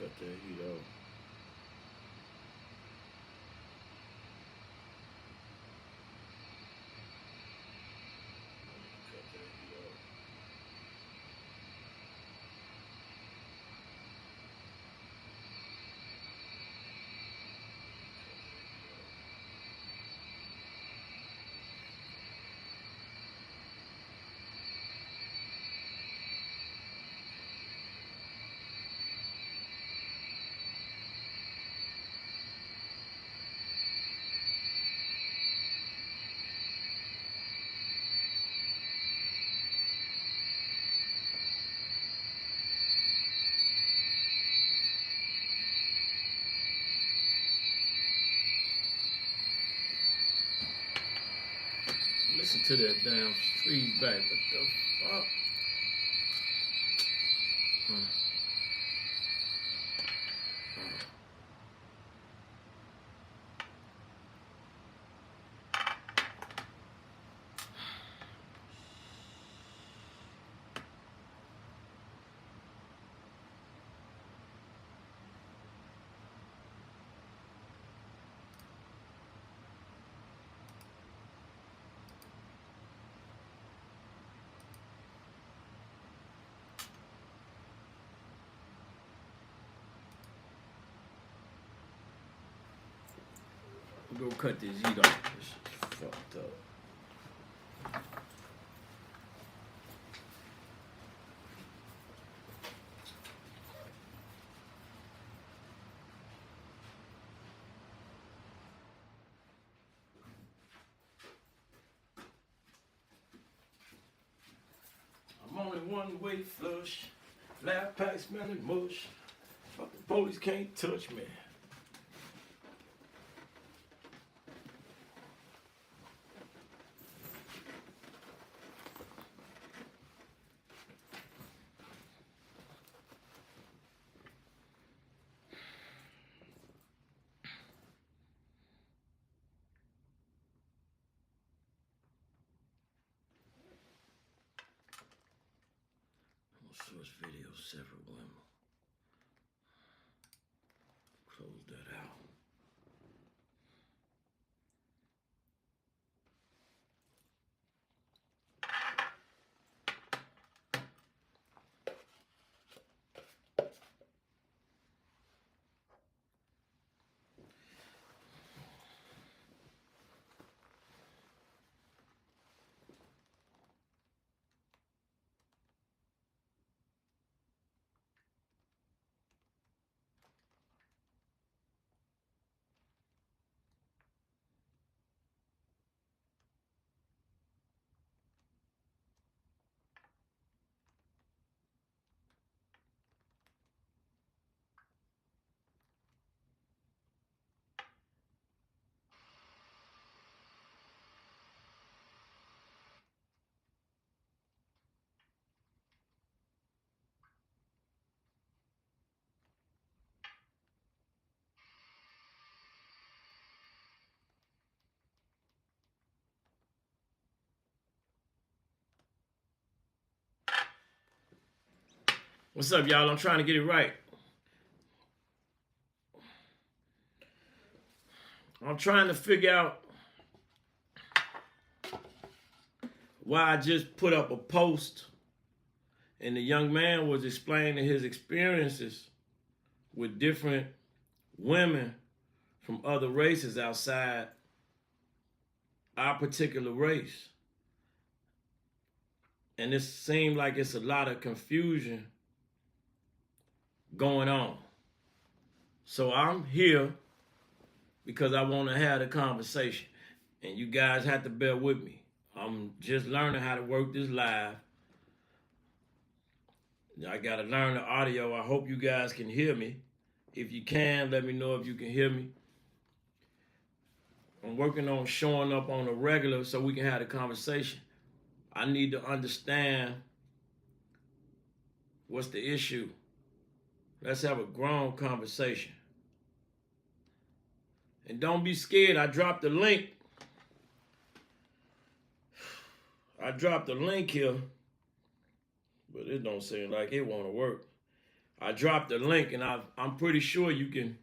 cut that heat off. Cut that heat off. Listen to that damn feedback. What the fuck? Go cut this heat off. This shit's fucked up. I'm only one way flush. Laugh pack smelling mush. Fucking police can't touch me. Source video, several women. Close that out. What's up, y'all? I'm trying to get it right. I'm trying to figure out why I just put up a post and the young man was explaining his experiences with different women from other races outside our particular race. And it seemed like it's a lot of confusion going on. So I'm here because I want to have the conversation. And you guys have to bear with me. I'm just learning how to work this live. I got to learn the audio. I hope you guys can hear me. If you can, let me know if you can hear me. I'm working on showing up on a regular so we can have a conversation. I need to understand what's the issue. Let's have a grown conversation. And don't be scared. I dropped the link. I dropped the link here, but it don't seem like it want to work. I dropped the link, and I'm pretty sure you can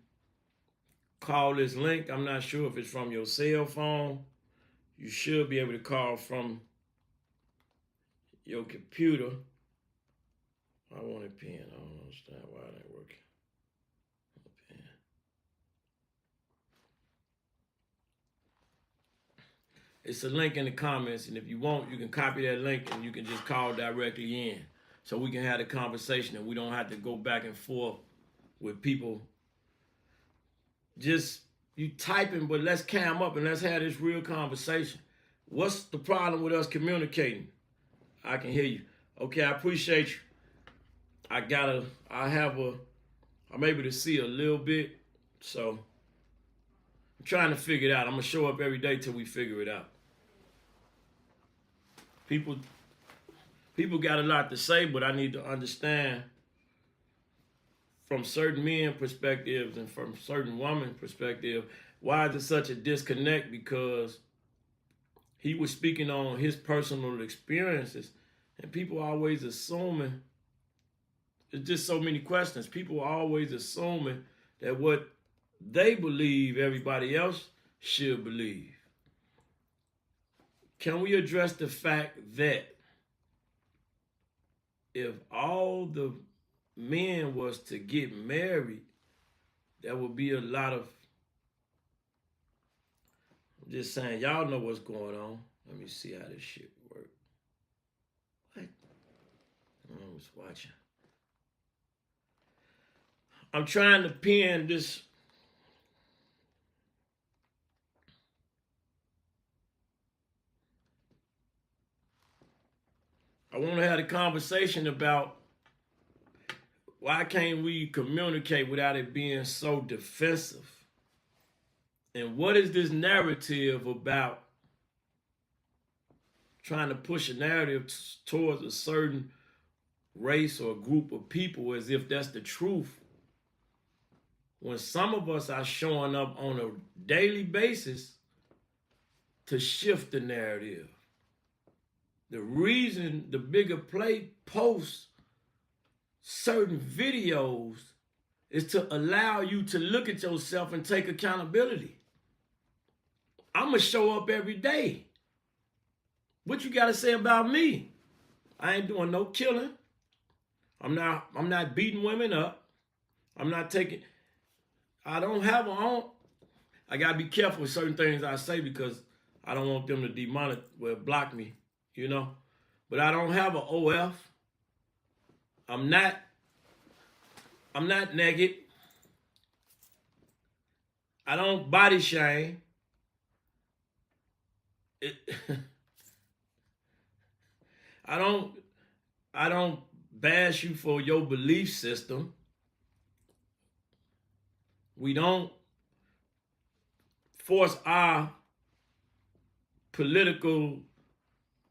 call this link. I'm not sure if it's from your cell phone. You should be able to call from your computer. I want a pen. I don't understand why it ain't working. Pen. It's a link in the comments, and if you want, you can copy that link and you can just call directly in, so we can have the conversation and we don't have to go back and forth with people. Just you typing, but let's cam up and let's have this real conversation. What's the problem with us communicating? I can hear you. Okay, I appreciate you. I'm able to see a little bit, so I'm trying to figure it out. I'm gonna show up every day till we figure it out. People got a lot to say, but I need to understand from certain men perspectives and from certain women perspective, why is there such a disconnect? Because he was speaking on his personal experiences, and people are always assuming. It's just so many questions. People are always assuming that what they believe everybody else should believe. Can we address the fact that if all the men was to get married, there would be a lot of, I'm just saying, y'all know what's going on. Let me see how this shit works. What? I was watching. I'm trying to pin this. I want to have a conversation about why can't we communicate without it being so defensive? And what is this narrative about trying to push a narrative towards a certain race or group of people as if that's the truth, when some of us are showing up on a daily basis to shift the narrative? The reason the Bigger Play posts certain videos is to allow you to look at yourself and take accountability. I'm going to show up every day. What you got to say about me? I ain't doing no killing. I'm not beating women up. I'm not taking, I don't have a own. I got to be careful with certain things I say because I don't want them to block me, you know. But I don't have an OF. I'm not naked. I don't body shame. I don't bash you for your belief system. We don't force our political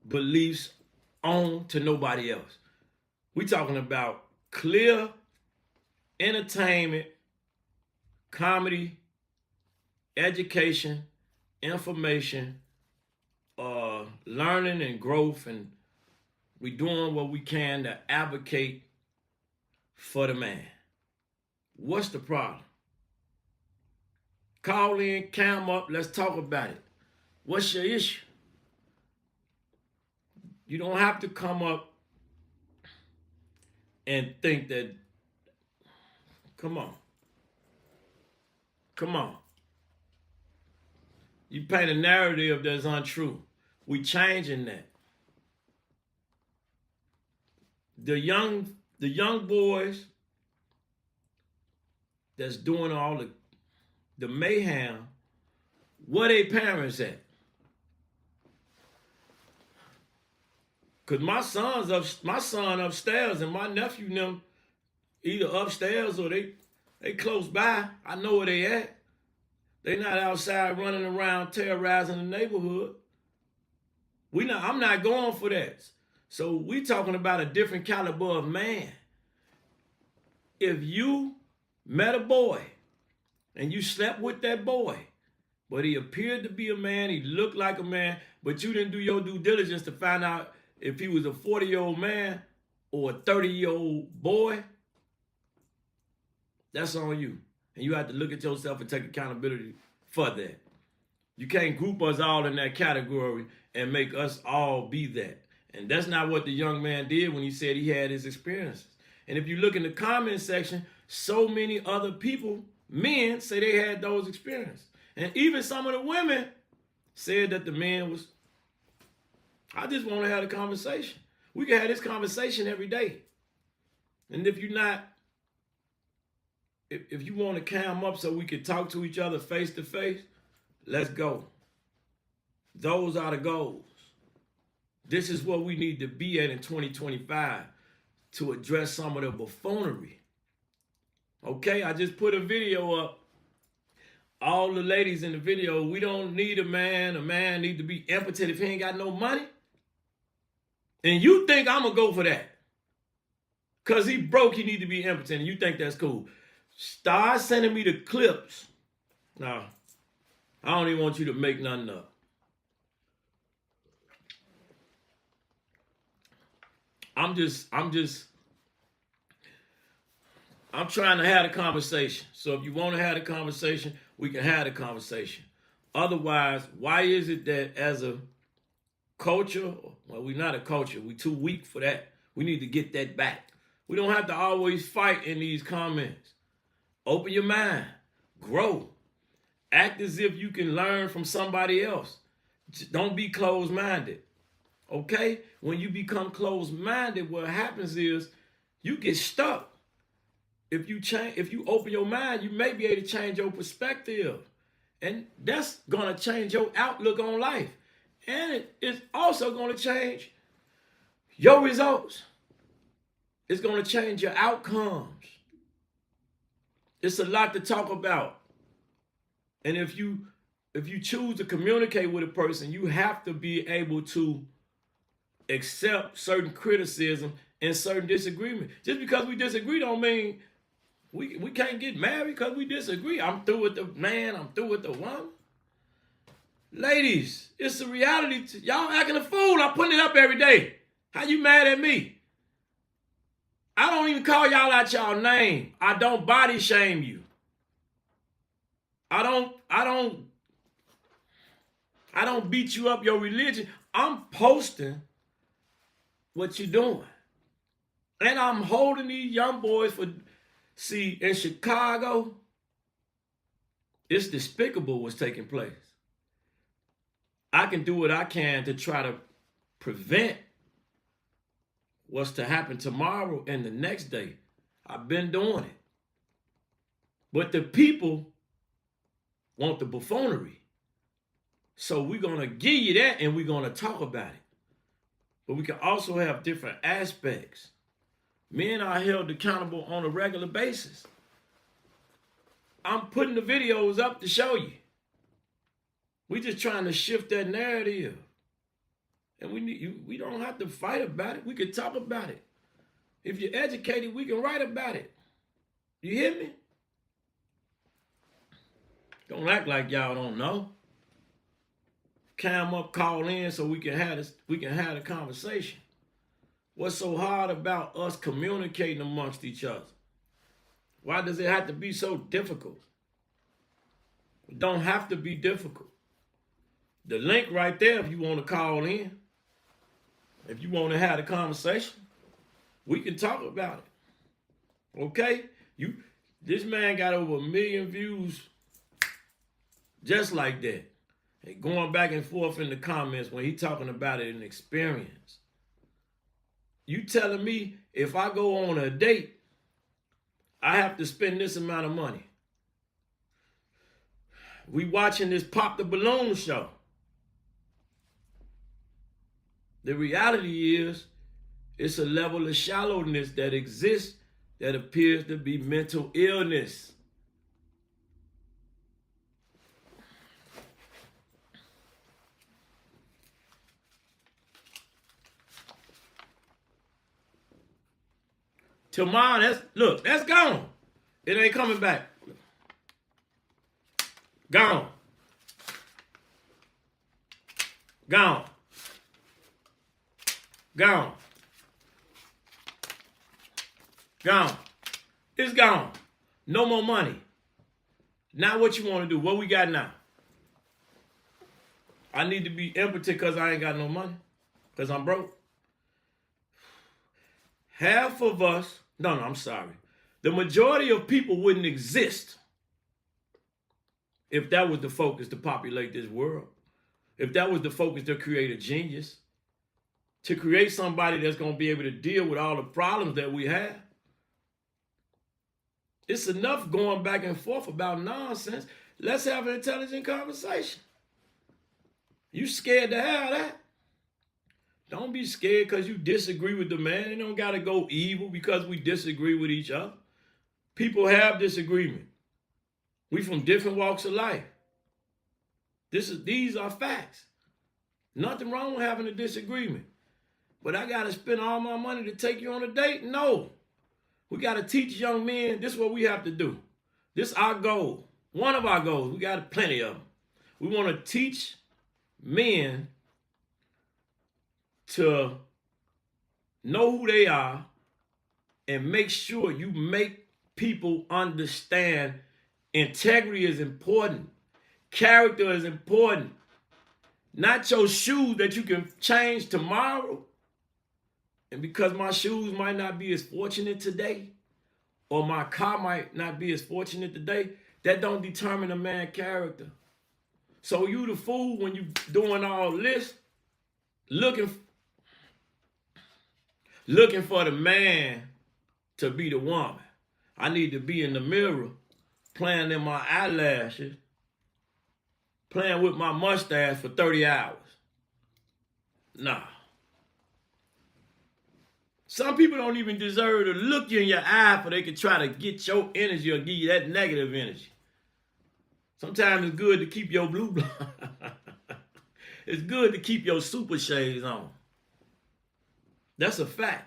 beliefs on to nobody else. We talking about clear entertainment, comedy, education, information, learning and growth, and we doing what we can to advocate for the man. What's the problem? Call in, cam up, let's talk about it. What's your issue? You don't have to come up and think that, come on. You paint a narrative that's untrue. We changing that. The young boys that's doing all the mayhem, where they parents at? Cause my son upstairs and my nephew them either upstairs or they close by. I know where they at. They not outside running around terrorizing the neighborhood. I'm not going for that. So we talking about a different caliber of man. If you met a boy and you slept with that boy, but he appeared to be a man, he looked like a man, but you didn't do your due diligence to find out if he was a 40-year-old man or a 30-year-old boy, That's on you. And you have to look at yourself and take accountability for that. You can't group us all in that category and make us all be that. And that's not what the young man did when he said he had his experiences. And if you look in the comment section, so many other people, men, say they had those experiences. And even some of the women said that the man was, I just want to have a conversation. We can have this conversation every day. And if you're not, if you want to cam up so we can talk to each other face to face, let's go. Those are the goals. This is what we need to be at in 2025 to address some of the buffoonery. Okay, I just put a video up. All the ladies in the video, we don't need a man. A man need to be impotent if he ain't got no money. And you think I'm going to go for that. Because he broke, he need to be impotent. And you think that's cool. Start sending me the clips. No, I don't even want you to make nothing up. I'm trying to have a conversation. So if you want to have a conversation, we can have a conversation. Otherwise, why is it that as a culture, well, we're not a culture, we're too weak for that. We need to get that back. We don't have to always fight in these comments. Open your mind, grow, act as if you can learn from somebody else. Don't be closed-minded. Okay? When you become closed-minded, what happens is you get stuck. If you open your mind, you may be able to change your perspective. And that's going to change your outlook on life. And it's also going to change your results. It's going to change your outcomes. It's a lot to talk about. And if you choose to communicate with a person, you have to be able to accept certain criticism and certain disagreement. Just because we disagree don't mean we can't get married because we disagree. I'm through with the man. I'm through with the woman. Ladies, it's a reality. Y'all acting a fool. I'm putting it up every day. How you mad at me? I don't even call y'all out y'all name. I don't body shame you. I don't beat you up your religion. I'm posting what you're doing. And I'm holding these young boys for, see, in Chicago, it's despicable what's taking place. I can do what I can to try to prevent what's to happen tomorrow and the next day. I've been doing it. But the people want the buffoonery. So we're going to give you that and we're going to talk about it. But we can also have different aspects. Men are held accountable on a regular basis. I'm putting the videos up to show you. We're just trying to shift that narrative. And we don't have to fight about it. We can talk about it. If you're educated, we can write about it. You hear me? Don't act like y'all don't know. Cam up, call in so we can have a conversation. What's so hard about us communicating amongst each other? Why does it have to be so difficult? It don't have to be difficult. The link right there if you want to call in. If you want to have a conversation, we can talk about it. Okay? This man got over 1 million views just like that. And going back and forth in the comments when he talking about it in experience. You telling me if I go on a date, I have to spend this amount of money. We watching this Pop the Balloon show. The reality is, it's a level of shallowness that exists that appears to be mental illness. Tomorrow, that's gone. It ain't coming back. Gone. Gone. Gone. Gone. It's gone. No more money. Now what you want to do? What we got now? I need to be impotent because I ain't got no money. Because I'm broke. Half of us, I'm sorry. The majority of people wouldn't exist if that was the focus to populate this world. If that was the focus to create a genius. To create somebody that's going to be able to deal with all the problems that we have. It's enough going back and forth about nonsense. Let's have an intelligent conversation. You scared to have that? Don't be scared because you disagree with the man. It don't got to go evil because we disagree with each other. People have disagreement. We from different walks of life. These are facts. Nothing wrong with having a disagreement. But I got to spend all my money to take you on a date? No. We got to teach young men. This is what we have to do. This is our goal. One of our goals. We got plenty of them. We want to teach men to know who they are and make sure you make people understand integrity is important. Character is important. Not your shoes that you can change tomorrow. And because my shoes might not be as fortunate today, or my car might not be as fortunate today, that don't determine a man's character. So you the fool when you doing all this, looking for the man to be the woman. I need to be in the mirror, playing in my eyelashes, playing with my mustache for 30 hours. Nah. Some people don't even deserve to look you in your eye for they can try to get your energy or give you that negative energy. Sometimes it's good to keep your blue blood. It's good to keep your super shades on. That's a fact.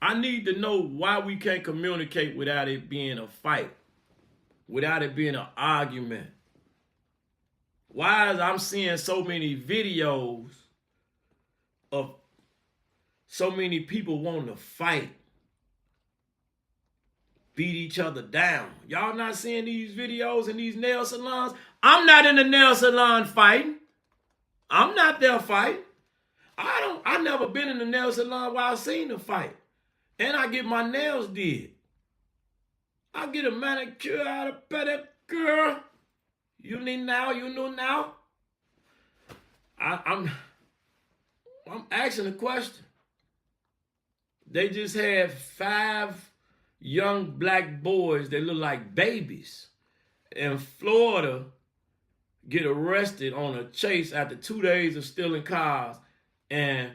I need to know why we can't communicate without it being a fight, without it being an argument. Why is I'm seeing so many videos of so many people wanting to fight, beat each other down? Y'all not seeing these videos in these nail salons? I'm not in the nail salon fighting. I'm not there fighting. I never been in the nail salon while I seen the fight. And I get my nails did. I get a manicure out of pedicure. You need now, you know now. I'm asking a question. They just had 5 young black boys that look like babies in Florida get arrested on a chase after 2 days of stealing cars, and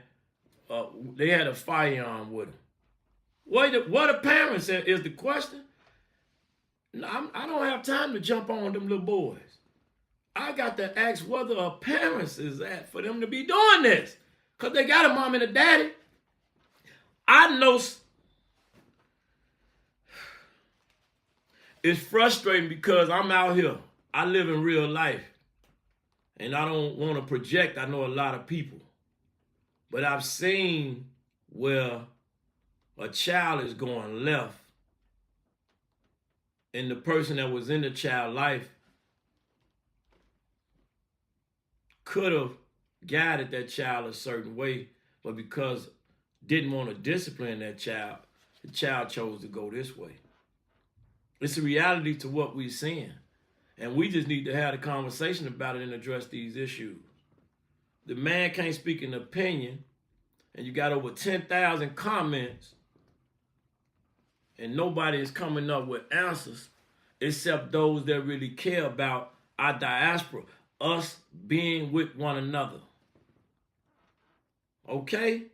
they had a firearm with them. What the parents said is the question. No, I don't have time to jump on them little boys. I got to ask whether a parents is at for them to be doing this, because they got a mom and a daddy. I know it's frustrating because I'm out here. I live in real life. And I don't want to project. I know a lot of people. But I've seen where a child is going left. And the person that was in the child's life could have guided that child a certain way. But because didn't want to discipline that child, the child chose to go this way. It's a reality to what we're seeing. And we just need to have a conversation about it and address these issues. The man can't speak an opinion, and you got over 10,000 comments, and nobody is coming up with answers except those that really care about our diaspora, us being with one another. Okay?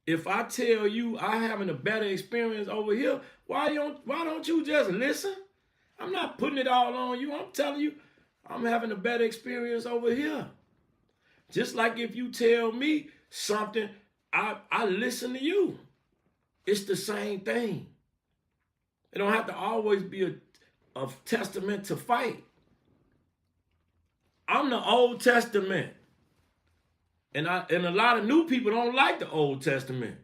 If I tell you I'm having a better experience over here, why don't you just listen? I'm not putting it all on you. I'm telling you, I'm having a better experience over here. Just like if you tell me something, I listen to you. It's the same thing. It don't have to always be a testament to fight. I'm the Old Testament. And a lot of new people don't like the Old Testament.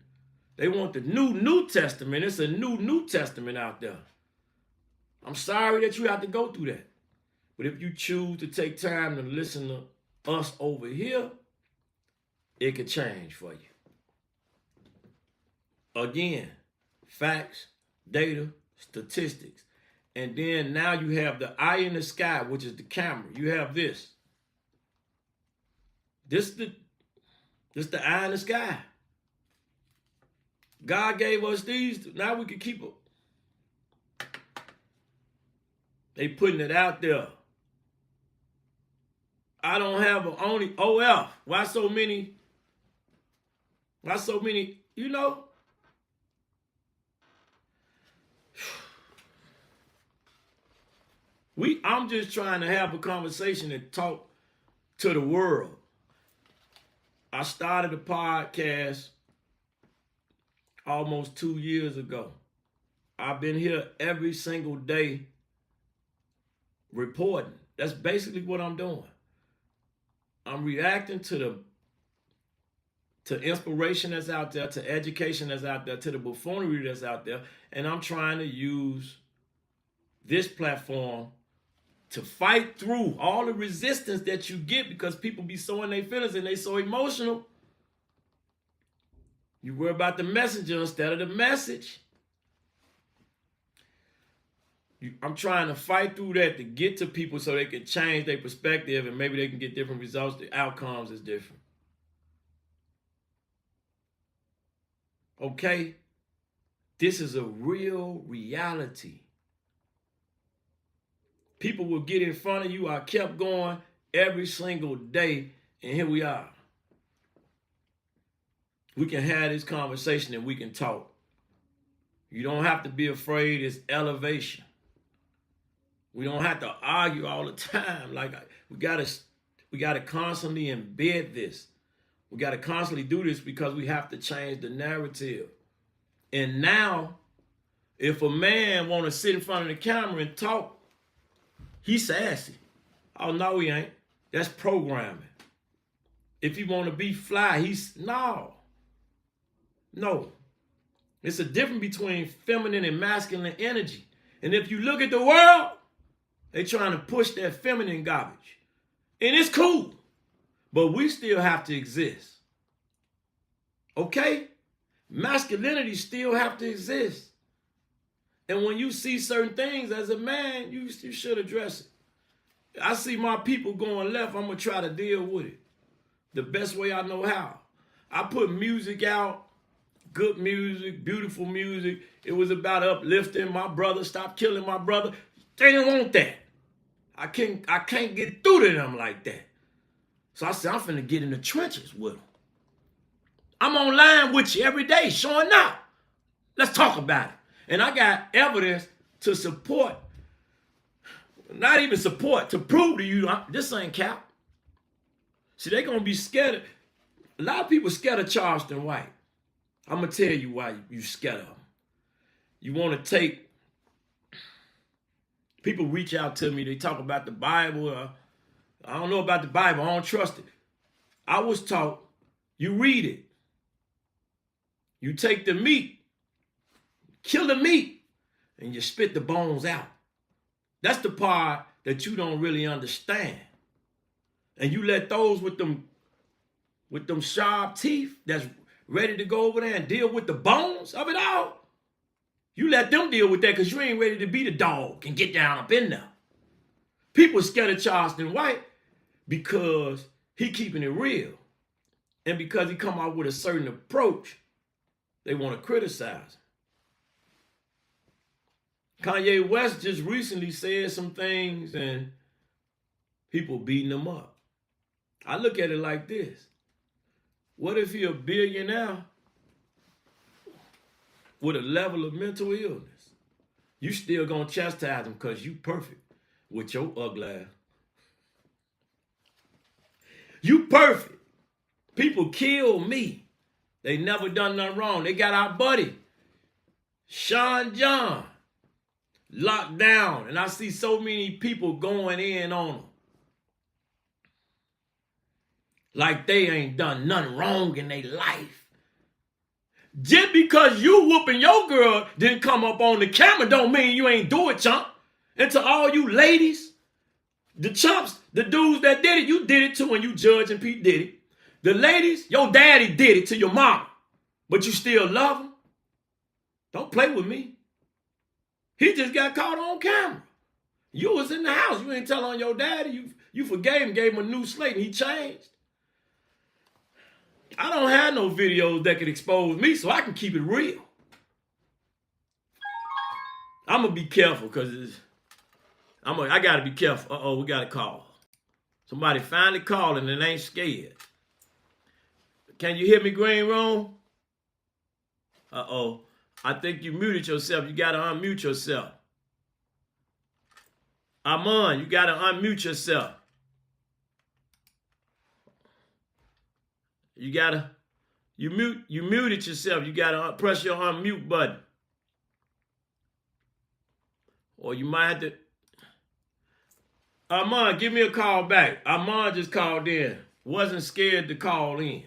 They want the New Testament. It's a New Testament out there. I'm sorry that you have to go through that. But if you choose to take time to listen to us over here, it could change for you. Again, facts, data, statistics. And then now you have the eye in the sky, which is the camera. You have this. This the eye in the sky. God gave us these. Now we can keep them. They putting it out there. I don't have only OF. Why so many? Why so many? You know? I'm just trying to have a conversation and talk to the world. I started a podcast almost 2 years ago. I've been here every single day reporting. That's basically what I'm doing. I'm reacting to inspiration that's out there, to education that's out there, to the buffoonery that's out there, and I'm trying to use this platform to fight through all the resistance that you get because people be so in their feelings and they so emotional. You worry about the messenger instead of the message. I'm trying to fight through that to get to people so they can change their perspective and maybe they can get different results. The outcomes is different. Okay? This is a real reality. People will get in front of you. I kept going every single day, and here we are. We can have this conversation and we can talk. You don't have to be afraid. It's elevation. We don't have to argue all the time. Like we gotta constantly embed this. We gotta constantly do this because we have to change the narrative. And now, if a man want to sit in front of the camera and talk, he's sassy. Oh no, he ain't. That's programming. If he want to be fly, no. It's a difference between feminine and masculine energy. And if you look at the world, they trying to push that feminine garbage. And it's cool. But we still have to exist. Okay? Masculinity still have to exist. And when you see certain things as a man, you should address it. I see my people going left, I'm going to try to deal with it the best way I know how. I put music out, good music, beautiful music. It was about uplifting my brother, stop killing my brother. They didn't want that. I can't get through to them like that. So I said, I'm finna get in the trenches with them. I'm online with you every day, showing up. Let's talk about it. And I got evidence to support, not even support, to prove to you this ain't cap. See, they're going to be scared. A lot of people scared of Charleston White. I'm going to tell you why you scared of him. You want to take, people reach out to me, they talk about the Bible. I don't know about the Bible, I don't trust it. I was taught, you read it. You take the meat, kill the meat, and you spit the bones out. That's the part that you don't really understand. And you let those with them sharp teeth that's ready to go over there and deal with the bones of it all. You let them deal with that because you ain't ready to be the dog and get down up in there. People scared of Charleston White because he keeping it real. And because he come out with a certain approach, they want to criticize him. Kanye West just recently said some things and people beating him up. I look at it like this. What if he a billionaire with a level of mental illness? You still gonna chastise him because you perfect with your ugly ass. You perfect. People kill me. They never done nothing wrong. They got our buddy, Sean John, locked down. And I see so many people going in on him. Like they ain't done nothing wrong in their life. Just because you whooping your girl didn't come up on the camera don't mean you ain't do it, chump. And to all you ladies, the chumps, the dudes that did it, you did it too when you Judge and Pete did it. The ladies, your daddy did it to your mama, but you still love him. Don't play with me. He just got caught on camera. You was in the house. You ain't tell on your daddy. You forgave him, gave him a new slate, and he changed. I don't have no videos that could expose me, so I can keep it real. I'm going to be careful because I got to be careful. Uh-oh, we got a call. Somebody finally calling and ain't scared. Can you hear me, Green Room? Uh-oh. I think you muted yourself. You got to unmute yourself. Armand, you got to unmute yourself. You muted yourself. You got to press your unmute button. Or you might have to. Armand, give me a call back. Armand just called in. Wasn't scared to call in.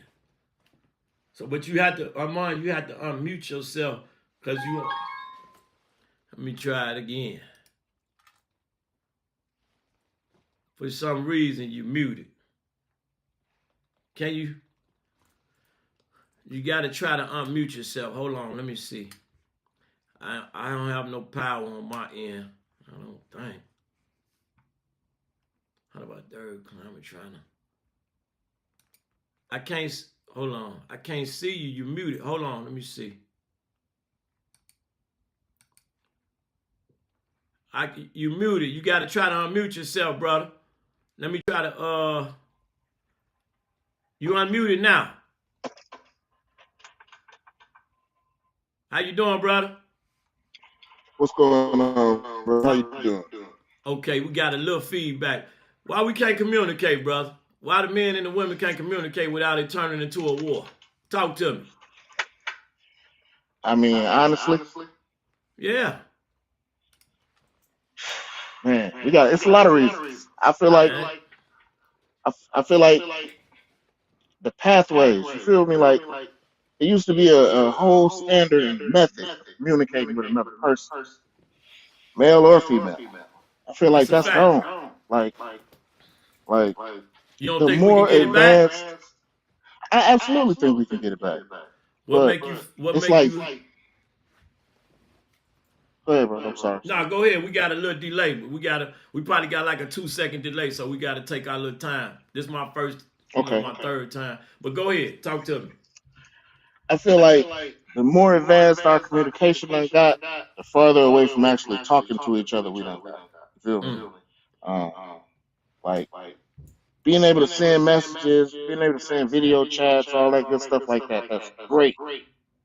So, but you have to, Armand, you have to unmute yourself because you. Let me try it again. For some reason, you muted. Can you? You got to try to unmute yourself. Hold on, let me see. I don't have no power on my end. I don't think. How about third climate trying to? I can't. Hold on. I can't see you. You muted. Hold on. Let me see. You muted. You got to try to unmute yourself, brother. Let me try to. You unmuted now. How you doing, brother? What's going on, bro? How you doing? Okay, we got a little feedback. Why we can't communicate, brother? Why the men and the women can't communicate without it turning into a war? Talk to me. I mean, honestly, yeah, man, it's a lot of reasons. I feel like the pathways. You feel me? Like it used to be a whole standard and method of communicating with another person, male or female. I feel like that's gone. Like you don't the think more we can get advanced, it back? I absolutely think we can get it back. What But make you? What it's make like, you? go ahead, bro. I'm sorry. No, go ahead. We got a little delay, but we probably got like a 2-second delay, so we got to take our little time. This is my first, my third time. But go ahead, talk to me. I feel like the more advanced our communication done got, the farther away from actually talking to each other we done got. You feel me? Like being able to send messages, being able to send video chats, all that good stuff like that, that's great.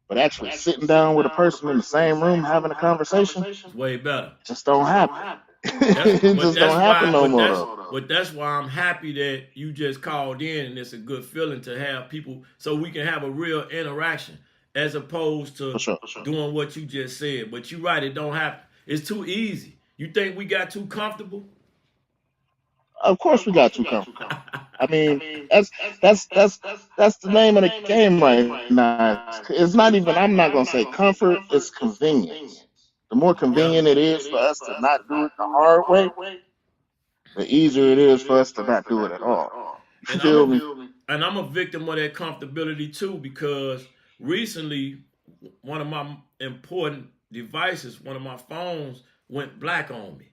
But actually sitting down with a person in the same room having a conversation, it's way better. Just don't happen. It just don't happen no more though. But that's why I'm happy that you just called in, and it's a good feeling to have people so we can have a real interaction as opposed to doing what you just said. But you're right, it don't happen. It's too easy. You think we got too comfortable? Of course we got too comfortable. I mean, that's the name of the game right now. It's not even, I'm not gonna say comfort, it's convenience. The more convenient it is for us to not do it the hard way, the easier it is for us to not do it at all. You feel me? And I'm a victim of that comfortability too, because recently one of my important devices, one of my phones, went black on me.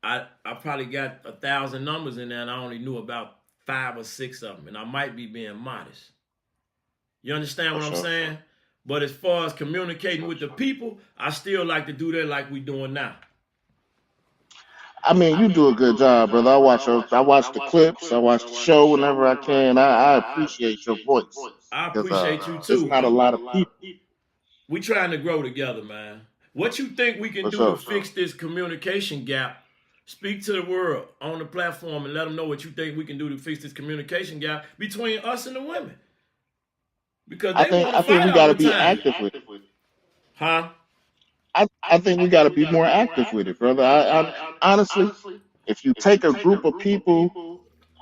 I probably got 1,000 numbers in there, and I only knew about 5 or 6 of them, and I might be being modest. You understand what I'm saying? But as far as communicating with the people, I still like to do that like we doing now. I mean, you do a good job, brother. I watch the clips. I watch the show whenever I can. I appreciate your voice. I appreciate you too. There's not a lot of people. We trying to grow together, man. What you think we can do to fix this communication gap? Speak to the world on the platform and let them know what you think we can do to fix this communication gap between us and the women. Because I think we got to be active with it. Huh? I think we got to be more active with it, brother. I honestly, if you take a group of people,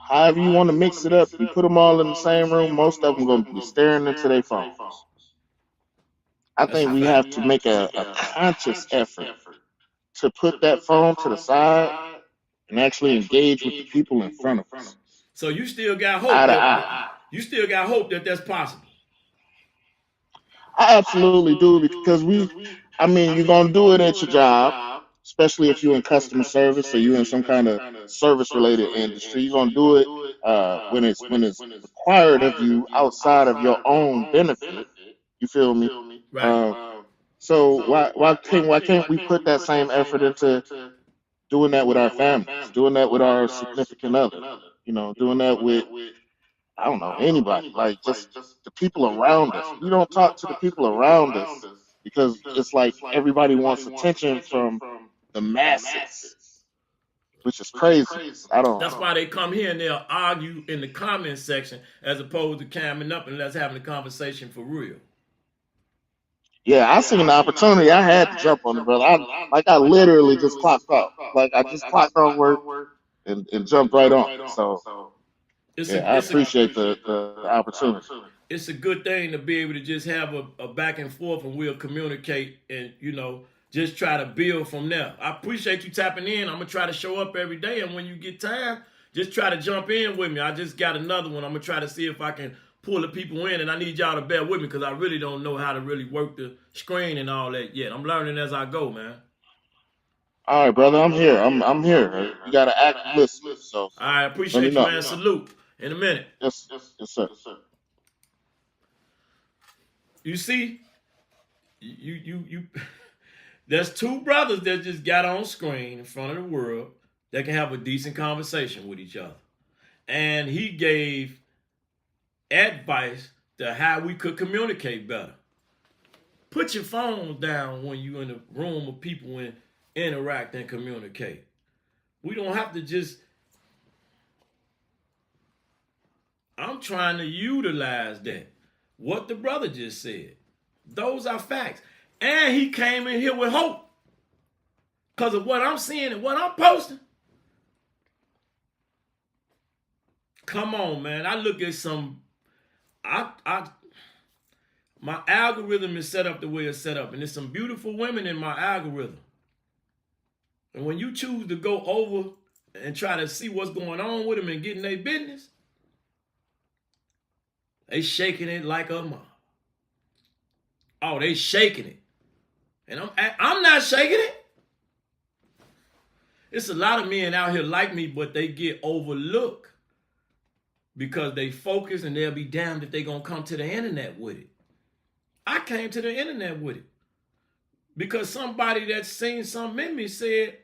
however you want to mix it up, you put them all in the same room, most of them going to be staring into their phones. I That's a think we fact. have to make a conscious effort to put that phone to the side and actually engage with the people in front of us, So you still got eye hope to that eye. you still got hope that that's possible. I absolutely do because I mean, you're gonna do it at your job, especially if you're in customer service or you're in some kind of service related industry. You're gonna do it when it's required of you outside of your own benefit. You feel me? Right. Um, so why can't we put that same effort into doing that with our families, doing that with our significant other, doing that with I don't know, anybody, like just the people around us. We don't talk to the people around us because it's like everybody wants attention from the masses, which is crazy. I don't. That's why they come here and they'll argue in the comment section as opposed to camming up and let's having a conversation for real. Yeah, I seen the opportunity. I had to jump on it, brother. I literally just clocked off. Like I just clocked off work and jumped right on. So It's yeah, a I it's a appreciate the opportunity. it's a good thing to be able to just have a back and forth and we'll communicate and just try to build from there. I appreciate you tapping in. I'm gonna try to show up every day, and when you get time, just try to jump in with me. I just got another one. I'm gonna try to see if I can pull the people in, and I need y'all to bear with me because I really don't know how to really work the screen and all that yet. I'm learning as I go, man. All right, brother, I'm here. I'm here. You got an active listener, so I let me appreciate you, know. man. Salute. In a minute. Yes, yes, sir. You see, you there's two brothers that just got on screen in front of the world that can have a decent conversation with each other. And he gave advice to how we could communicate better. Put your phones down when you're in a room of people and interact and communicate. We don't have to just. I'm trying to utilize that. What the brother just said. Those are facts. And he came in here with hope. Because of what I'm seeing and what I'm posting. Come on, man. I look at some. My algorithm is set up the way it's set up. And there's some beautiful women in my algorithm. And when you choose to go over and try to see what's going on with them and get in their business, they shaking it like a mom. Oh, they shaking it. And I'm not shaking it. It's a lot of men out here like me, but they get overlooked because they focus and they'll be damned if they gonna come to the internet with it. I came to the internet with it because somebody that's seen something in me said,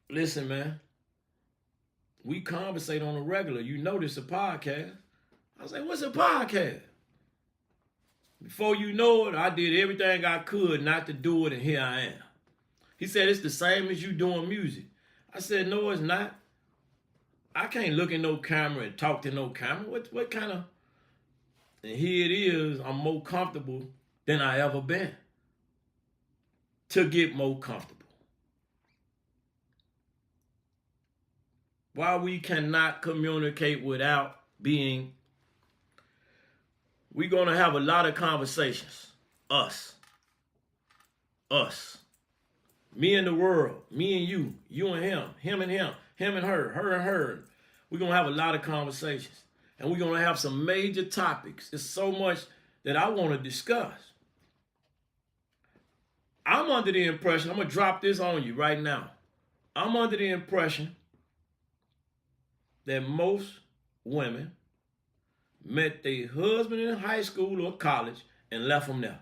listen, man, we conversate on a regular. You know this a podcast. I was like, what's a podcast? Before you know it, I did everything I could not to do it, and here I am. He said, it's the same as you doing music. I said, no, it's not. I can't look in no camera and talk to no camera. What kind of... And here it is, I'm more comfortable than I ever been to get more comfortable. Why we cannot communicate without being... We're going to have a lot of conversations. Us. Me and the world. Me and you. You and him. Him and him. Him and her. Her and her. We're going to have a lot of conversations. And we're going to have some major topics. There's so much that I want to discuss. I'm under the impression, I'm going to drop this on you right now. I'm under the impression that most women met their husband in high school or college and left them there.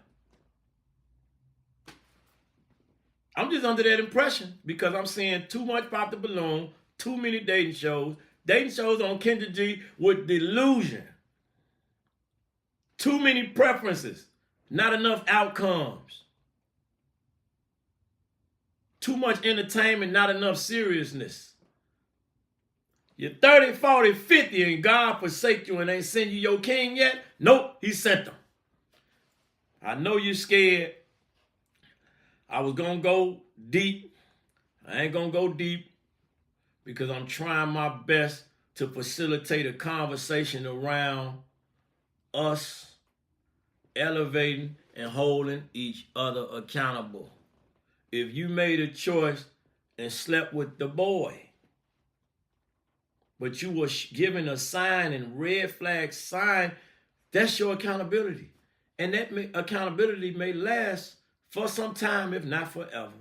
I'm just under that impression because I'm seeing too much Pop the Balloon, too many dating shows on Kendra G with delusion. Too many preferences, not enough outcomes. Too much entertainment, not enough seriousness. You're 30, 40, 50 and God forsake you and ain't sent you your king yet? Nope, he sent them. I know you're scared. I was going to go deep. I ain't going to go deep because I'm trying my best to facilitate a conversation around us elevating and holding each other accountable. If you made a choice and slept with the boy, but you were given a sign and red flag sign, that's your accountability. And that accountability may last for some time, if not forever.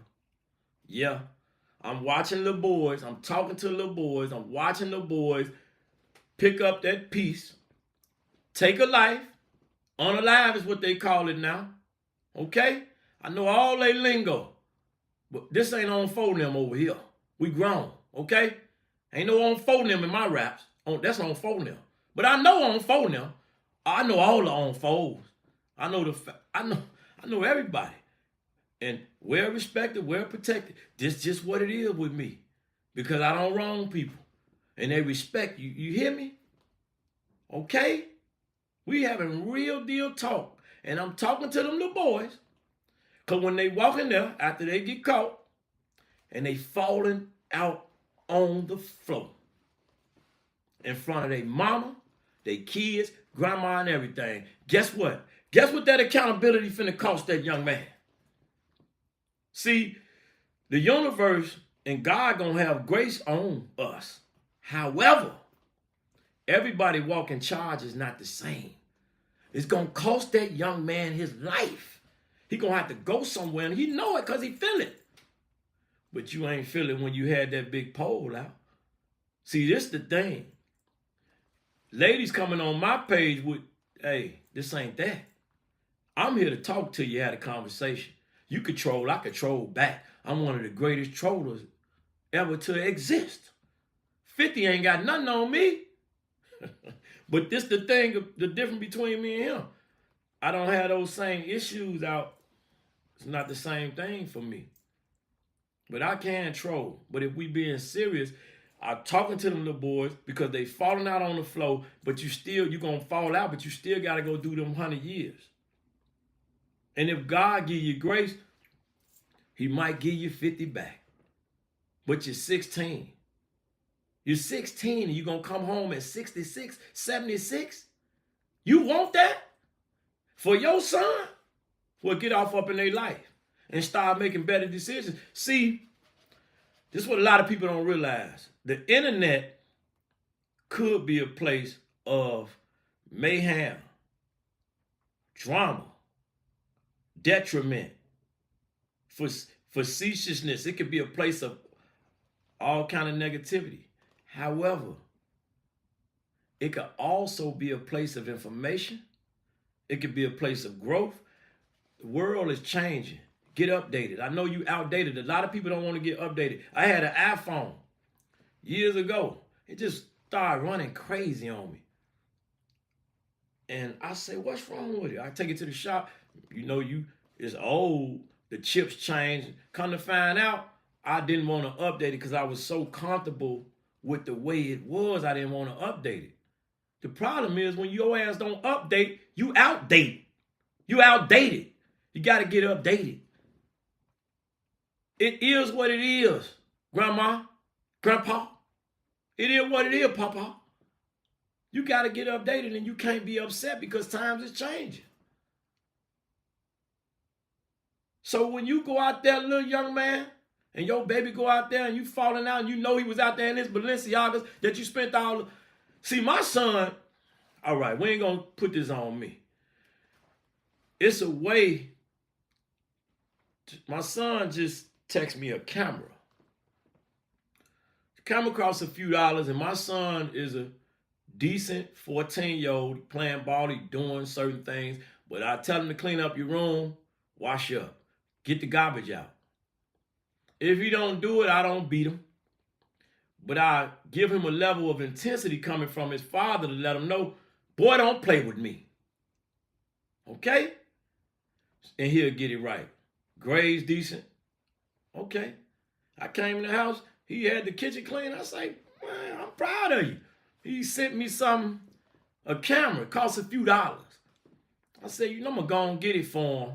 Yeah, I'm watching little boys. I'm talking to little boys. I'm watching little boys pick up that piece, take a life. Unalive is what they call it now. Okay? I know all they lingo. But this ain't on phone them over here. We grown. Okay? Ain't no on phone them in my raps. That's on phone them. But I know on phone them. I know all the on phones. I know everybody. And well respected, well protected. This just what it is with me. Because I don't wrong people. And they respect you. You hear me? Okay? We having real deal talk. And I'm talking to them little boys. Because when they walk in there, after they get caught, and they falling out on the floor. In front of their mama, their kids, grandma, and everything. Guess what? Guess what that accountability finna cost that young man? See, the universe and God gonna have grace on us. However, everybody walking charge is not the same. It's gonna cost that young man his life. He gonna have to go somewhere, and he know it because he feel it. But you ain't feel it when you had that big pole out. See, this the thing. Ladies coming on my page with, hey, this ain't that. I'm here to talk to you, have a conversation. You control, I control back. I'm one of the greatest trollers ever to exist. 50 ain't got nothing on me. But this the thing, the difference between me and him. I don't have those same issues out. It's not the same thing for me. But I can troll. But if we being serious, I'm talking to them little boys because they falling out on the floor, but you're going to fall out, but you still got to go do them 100 years. And if God give you grace, he might give you 50 back. But you're 16. You're 16 and you're going to come home at 66, 76? You want that? For your son? Well, get off up in their life and start making better decisions. See, this is what a lot of people don't realize. The internet could be a place of mayhem, drama, detriment, facetiousness. It could be a place of all kind of negativity. However, it could also be a place of information. It could be a place of growth. The world is changing. Get updated. I know you outdated. A lot of people don't want to get updated. I had an iPhone years ago. It just started running crazy on me. And I say, what's wrong with it? I take it to the shop. You know, it's old. The chips changed. Come to find out, I didn't want to update it because I was so comfortable with the way it was. I didn't want to update it. The problem is when your ass don't update, you outdated. You outdated. You got to get updated. It is what it is, Grandma, Grandpa. It is what it is, Papa. You got to get updated and you can't be upset because times is changing. So when you go out there, little young man, and your baby go out there and you falling out and you know he was out there in his Balenciagas that you spent all... See, my son, all right, we ain't going to put this on me. It's a way... My son just text me a camera. The camera costs a few dollars, and my son is a decent 14-year-old playing ball. He doing certain things, but I tell him to clean up your room, wash up, get the garbage out. If he don't do it, I don't beat him, but I give him a level of intensity coming from his father to let him know, boy, don't play with me. Okay? And he'll get it right. Grades decent. Okay. I came in the house. He had the kitchen clean. I say, man, I'm proud of you. He sent me a camera. It cost a few dollars. I said, you know, I'm going to go and get it for him.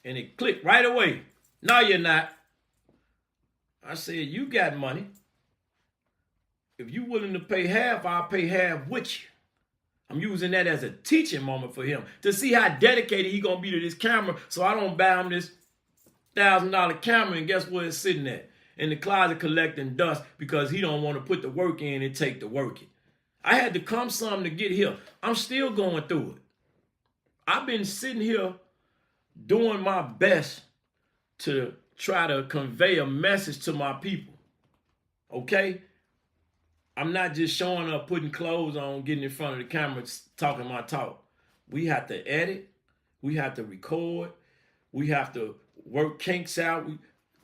And it clicked right away. No, you're not. I said, you got money. If you're willing to pay half, I'll pay half with you. I'm using that as a teaching moment for him to see how dedicated he gonna be to this camera, so I don't buy him this $1,000 camera and guess where it's sitting at? In the closet collecting dust because he don't want to put the work in and take the work in. I had to come some to get here. I'm still going through it. I've been sitting here doing my best to try to convey a message to my people. Okay? I'm not just showing up, putting clothes on, getting in front of the camera, talking my talk. We have to edit. We have to record. We have to work kinks out.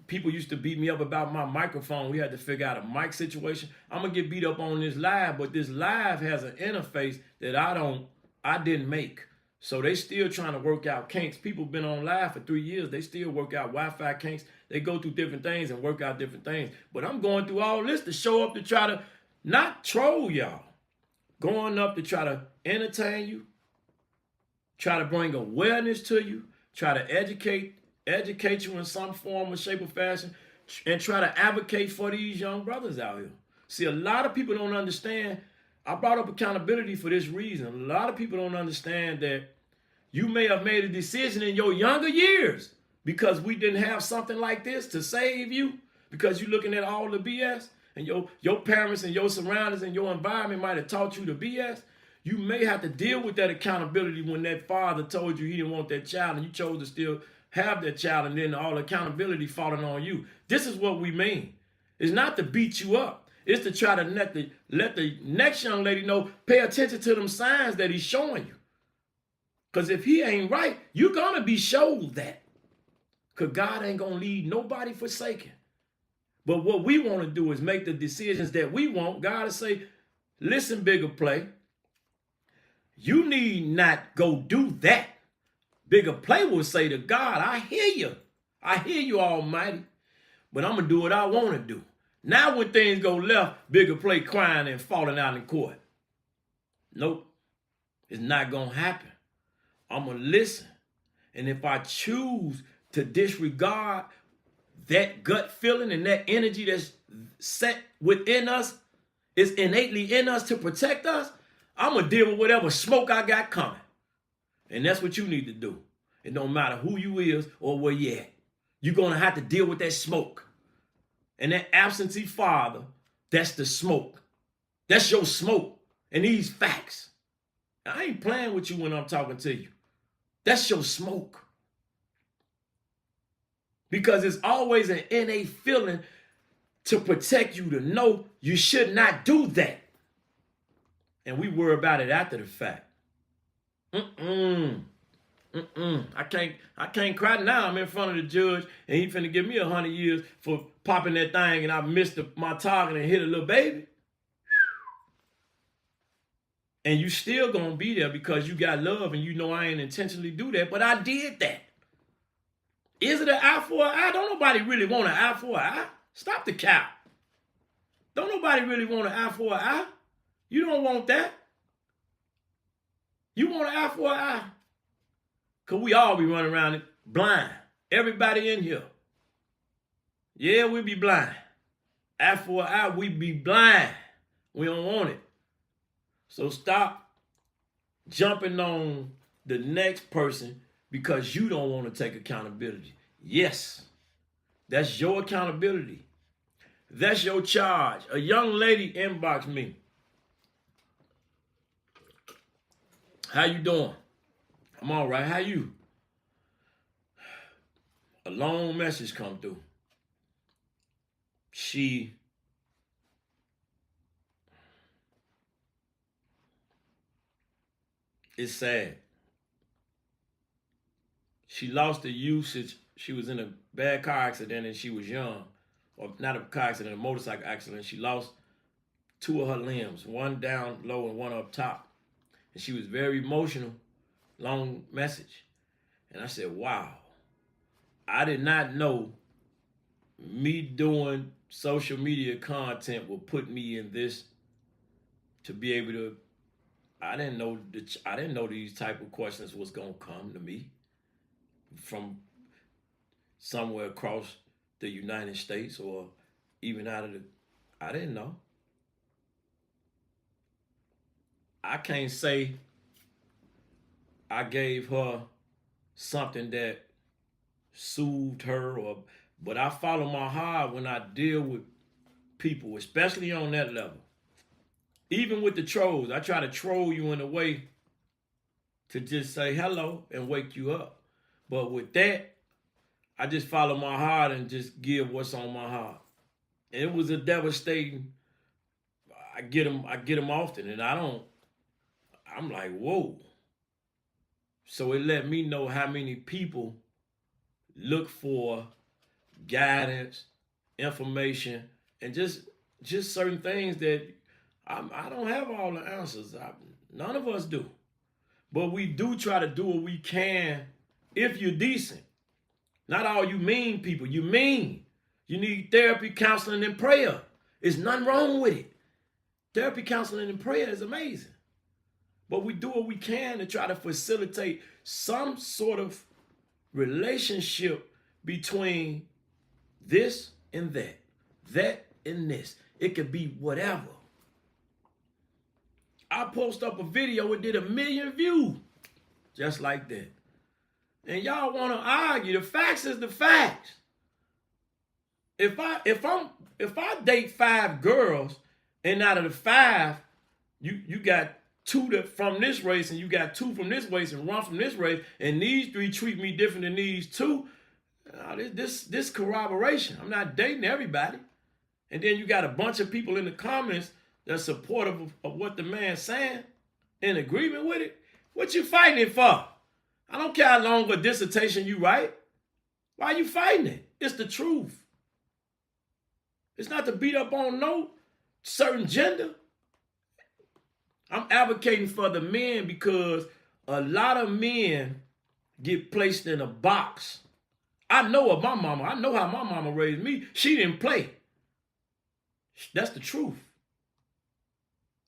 People used to beat me up about my microphone. We had to figure out a mic situation. I'm gonna get beat up on this live, but this live has an interface that I didn't make. So they still trying to work out kinks. People been on live for 3 years. They still work out Wi-Fi kinks. They go through different things and work out different things. But I'm going through all this to show up to try to not troll y'all. Going up to try to entertain you, try to bring awareness to you, try to educate you in some form or shape or fashion, and try to advocate for these young brothers out here. See, a lot of people don't understand. I brought up accountability for this reason. A lot of people don't understand that you may have made a decision in your younger years because we didn't have something like this to save you, because you're looking at all the BS, and your parents and your surroundings and your environment might have taught you the BS. You may have to deal with that accountability when that father told you he didn't want that child and you chose to still have that child, and then all accountability falling on you. This is what we mean. It's not to beat you up. It's to try to let the next young lady know, pay attention to them signs that he's showing you. Because if he ain't right, you're going to be showed that. Because God ain't going to leave nobody forsaken. But what we want to do is make the decisions that we want. God will say, listen, Bigger Play, you need not go do that. Bigger Play will say to God, I hear you. I hear you, Almighty. But I'm going to do what I want to do. Now when things go left, Bigger Play crying and falling out in court. Nope. It's not going to happen. I'm going to listen. And if I choose to disregard that gut feeling and that energy that's set within us, is innately in us to protect us, I'm going to deal with whatever smoke I got coming. And that's what you need to do. It don't matter who you is or where you at. You're going to have to deal with that smoke. And that absentee father, that's the smoke. That's your smoke. And these facts. I ain't playing with you when I'm talking to you. That's your smoke. Because it's always an innate feeling to protect you, to know you should not do that. And we worry about it after the fact. I can't cry now. I'm in front of the judge and he finna give me 100 years for popping that thing and I missed my target and hit a little baby. And you still gonna be there because you got love and you know I ain't intentionally do that, but I did that. Is it an eye for an eye? Don't nobody really want an eye for an eye. Stop the cap. Don't nobody really want an eye for an eye. You don't want that. You want an eye for an eye. Because we all be running around blind. Everybody in here. Yeah, we be blind. Eye for an eye, we be blind. We don't want it. So stop jumping on the next person because you don't want to take accountability. Yes, that's your accountability. That's your charge. A young lady inboxed me. How you doing? I'm all right. How you? A long message come through. It's sad. She lost the usage. She was in a bad car accident and she was young. Or not a car accident, a motorcycle accident. She lost 2 of her limbs, one down low and one up top. And she was very emotional. Long message. And I said, wow. I did not know me doing social media content will put me in this to be able to. I didn't know these type of questions was gonna come to me from somewhere across the United States or even out of I didn't know. I can't say I gave her something that soothed her, but I follow my heart when I deal with people, especially on that level. Even with the trolls, I try to troll you in a way to just say hello and wake you up. But with that, I just follow my heart and just give what's on my heart. And it was a devastating. I get them often, and I'm like, whoa. So it let me know how many people look for guidance, information, and just certain things that I don't have all the answers. None of us do. But we do try to do what we can if you're decent. Not all you mean people. You mean. You need therapy, counseling, and prayer. There's nothing wrong with it. Therapy, counseling, and prayer is amazing. But we do what we can to try to facilitate some sort of relationship between this and that and this. It could be whatever. I post up a video, it did 1 million views. Just like that. And y'all want to argue. The facts is the facts. If I date 5 girls, and out of the 5, you got 2 from this race, and you got 2 from this race, and 1 from this race, and these 3 treat me different than these 2. This corroboration. I'm not dating everybody. And then you got a bunch of people in the comments that's supportive of what the man's saying, in agreement with it. What you fighting it for? I don't care how long a dissertation you write. Why are you fighting it? It's the truth. It's not to beat up on no certain gender. I'm advocating for the men because a lot of men get placed in a box. I know of my mama. I know how my mama raised me. She didn't play. That's the truth.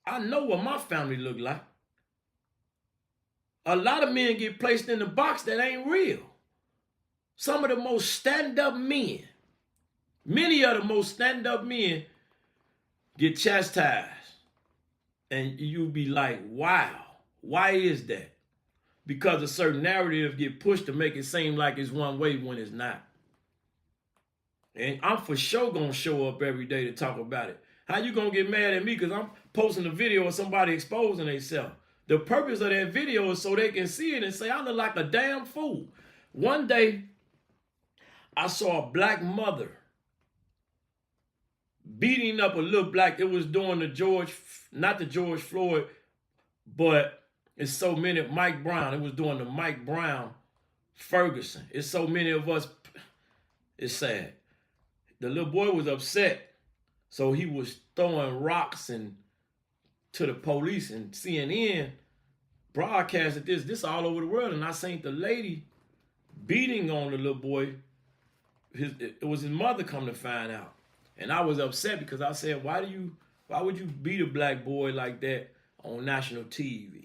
I know what my family looked like. A lot of men get placed in a box that ain't real. Some of the most stand-up men, many of the most stand-up men get chastised. And you be like, wow, why is that? Because a certain narrative get pushed to make it seem like it's one way when it's not. And I'm for sure gonna show up every day to talk about it. How you gonna get mad at me because I'm posting a video of somebody exposing themselves? The purpose of that video is so they can see it and say, I look like a damn fool. One day, I saw a black mother beating up a little black. It was during not the George Floyd, but it's so many, Mike Brown. It was during the Mike Brown Ferguson. It's so many of us, it's sad. The little boy was upset, so he was throwing rocks to the police, and CNN broadcasted this all over the world. And I seen the lady beating on the little boy. It was his mother, come to find out. And I was upset because I said, why would you beat a black boy like that on national TV?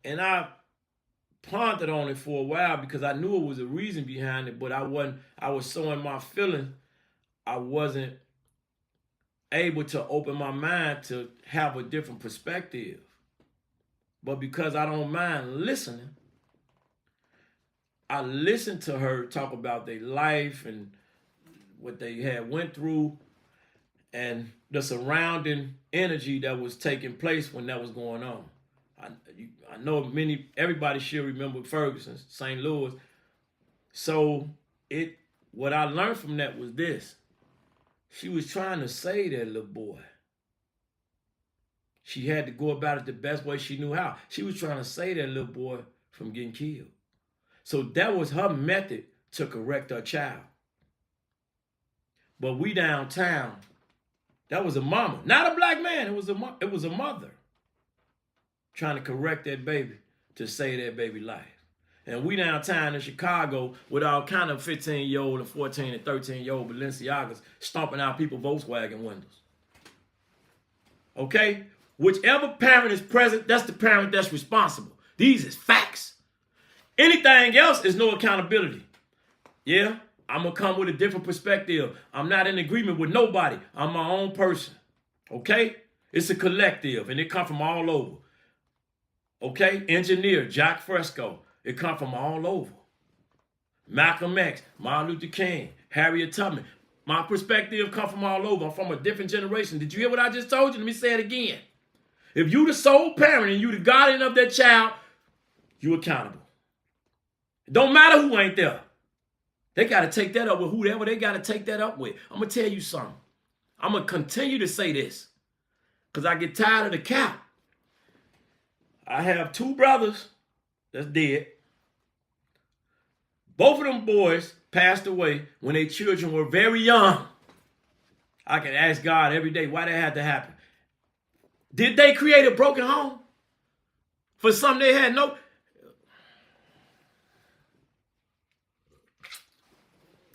And I pondered on it for a while because I knew it was a reason behind it, but I was so in my feelings, I wasn't able to open my mind to have a different perspective. But because I don't mind listening, I listened to her talk about their life and what they had went through and the surrounding energy that was taking place when that was going on. I know everybody should remember Ferguson, St. Louis. So what I learned from that was this. She was trying to save that little boy. She had to go about it the best way she knew how. She was trying to save that little boy from getting killed. So that was her method to correct her child. But we downtown, that was a mama, not a black man. It was a mother trying to correct that baby to save that baby life. And we downtown in Chicago with all kind of 15-year-old and 14 and 13-year-old Balenciagas stomping out people's Volkswagen windows. Okay? Whichever parent is present, that's the parent that's responsible. These is facts. Anything else is no accountability. Yeah, I'm going to come with a different perspective. I'm not in agreement with nobody. I'm my own person. Okay? It's a collective, and it comes from all over. Okay, engineer, Jack Fresco. It come from all over. Malcolm X, Martin Luther King, Harriet Tubman. My perspective come from all over. I'm from a different generation. Did you hear what I just told you? Let me say it again. If you the sole parent and you the guardian of that child, you accountable. It don't matter who ain't there. They got to take that up with whoever they got to take that up with. I'm going to tell you something. I'm going to continue to say this because I get tired of the cap. I have 2 brothers that's dead. Both of them boys passed away when their children were very young. I can ask God every day why that had to happen. Did they create a broken home? For some they had no.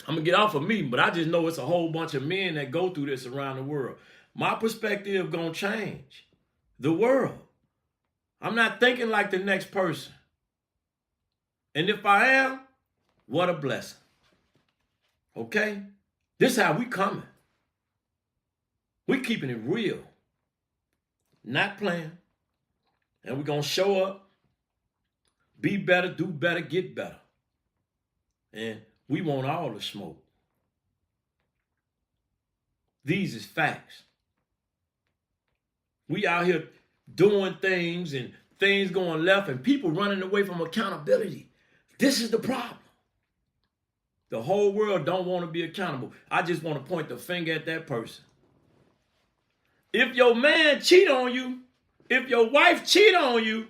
I'm going to get off of me, but I just know it's a whole bunch of men that go through this around the world. My perspective going to change the world. I'm not thinking like the next person. And if I am, what a blessing. Okay? This is how we coming. We keeping it real. Not playing. And we're going to show up, be better, do better, get better. And we want all the smoke. These is facts. We out here doing things and things going left and people running away from accountability. This is the problem. The whole world don't want to be accountable. I just want to point the finger at that person. If your man cheat on you, if your wife cheat on you,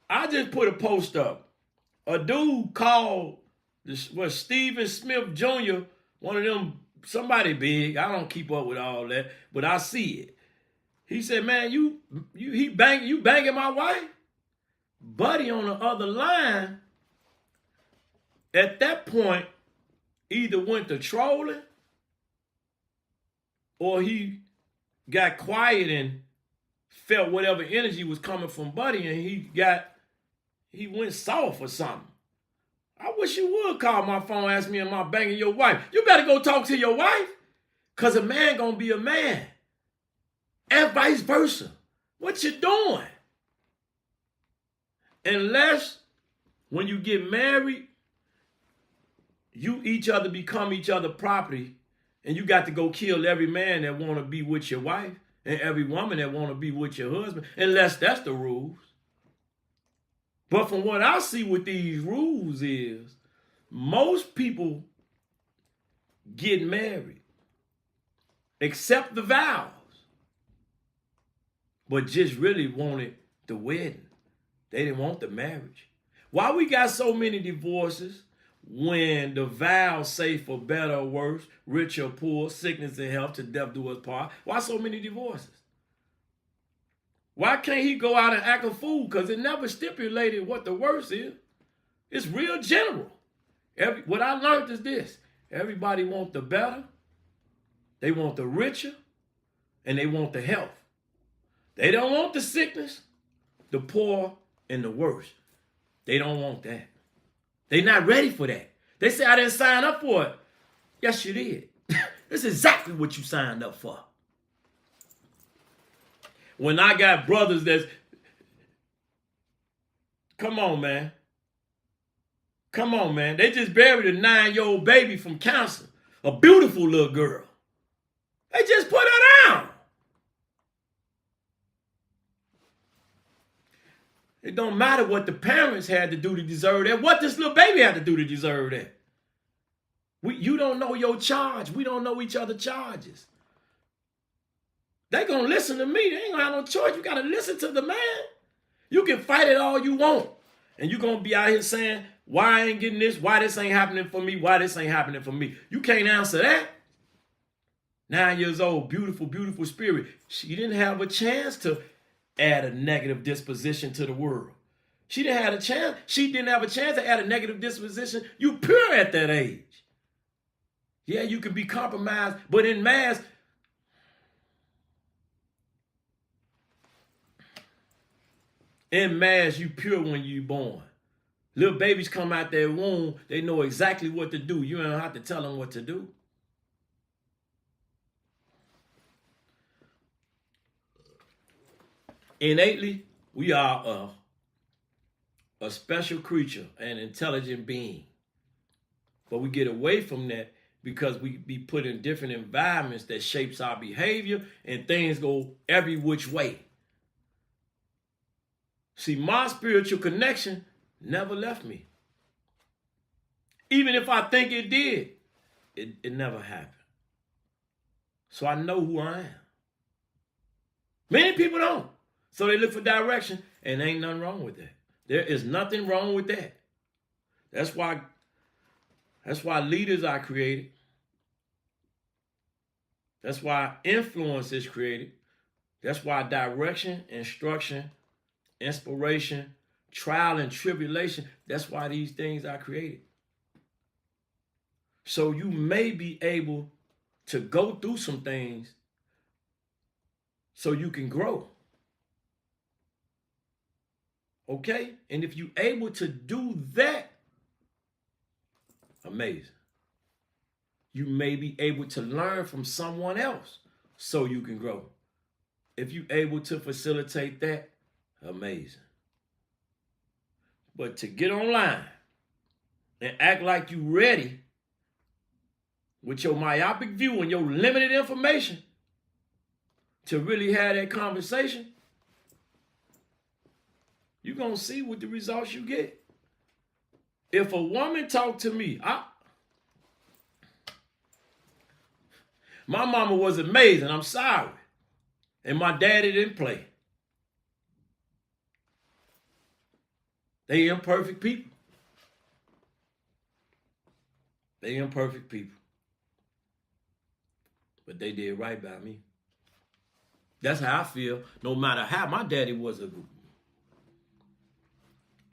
I just put a post up. A dude called Stephen Smith Jr., one of them, somebody big. I don't keep up with all that, but I see it. He said, man, you banging my wife? Buddy on the other line, at that point, either went to trolling or he got quiet and felt whatever energy was coming from Buddy and he went soft or something. I wish you would call my phone, ask me, am I banging your wife? You better go talk to your wife, because a man gonna be a man. And vice versa. What you doing? Unless when you get married, you each other become each other property, and you got to go kill every man that want to be with your wife and every woman that want to be with your husband, unless that's the rules. But from what I see with these rules is, most people get married, accept the vows, but just really wanted the wedding. They didn't want the marriage. Why we got so many divorces when the vows say for better or worse, rich or poor, sickness and health, to death do us part? Why so many divorces? Why can't he go out and act a fool? Because it never stipulated what the worst is. It's real general. What I learned is this. Everybody want the better, they want the richer, and they want the health. They don't want the sickness, the poor, and the worse. They don't want that. They're not ready for that. They say, I didn't sign up for it. Yes, you did. This is exactly what you signed up for. When I got brothers that's, come on, man. Come on, man. They just buried a 9-year-old baby from cancer. A beautiful little girl. They just put her down. It don't matter what the parents had to do to deserve that. What this little baby had to do to deserve that. You don't know your charge. We don't know each other's charges. They gonna listen to me. They ain't gonna have no choice. You gotta listen to the man. You can fight it all you want. And you gonna be out here saying, why I ain't getting this? Why this ain't happening for me? Why this ain't happening for me? You can't answer that. 9 years old, beautiful, beautiful spirit. She didn't have a chance to add a negative disposition to the world. She didn't have a chance. She didn't have a chance to add a negative disposition. You pure at that age. Yeah, you can be compromised, but in mass, you pure when you born. Little babies come out their womb, they know exactly what to do. You don't have to tell them what to do. Innately, We are a special creature, an intelligent being. But we get away from that because we be put in different environments that shapes our behavior and things go every which way. See, my spiritual connection never left me. Even if I think it did, it never happened. So I know who I am. Many people don't. So they look for direction, and ain't nothing wrong with that. There is nothing wrong with that. That's why leaders are created. That's why influence is created. That's why direction, instruction, inspiration, trial and tribulation, that's why these things are created. So you may be able to go through some things so you can grow. Okay? And if you're able to do that, amazing. You may be able to learn from someone else so you can grow. If you're able to facilitate that, amazing. But to get online and act like you ready with your myopic view and your limited information to really have that conversation, you're going to see what the results you get. If a woman talked to me, my mama was amazing, I'm sorry. And my daddy didn't play. They imperfect people. They imperfect people. But they did right by me. That's how I feel, no matter how. My daddy was a group.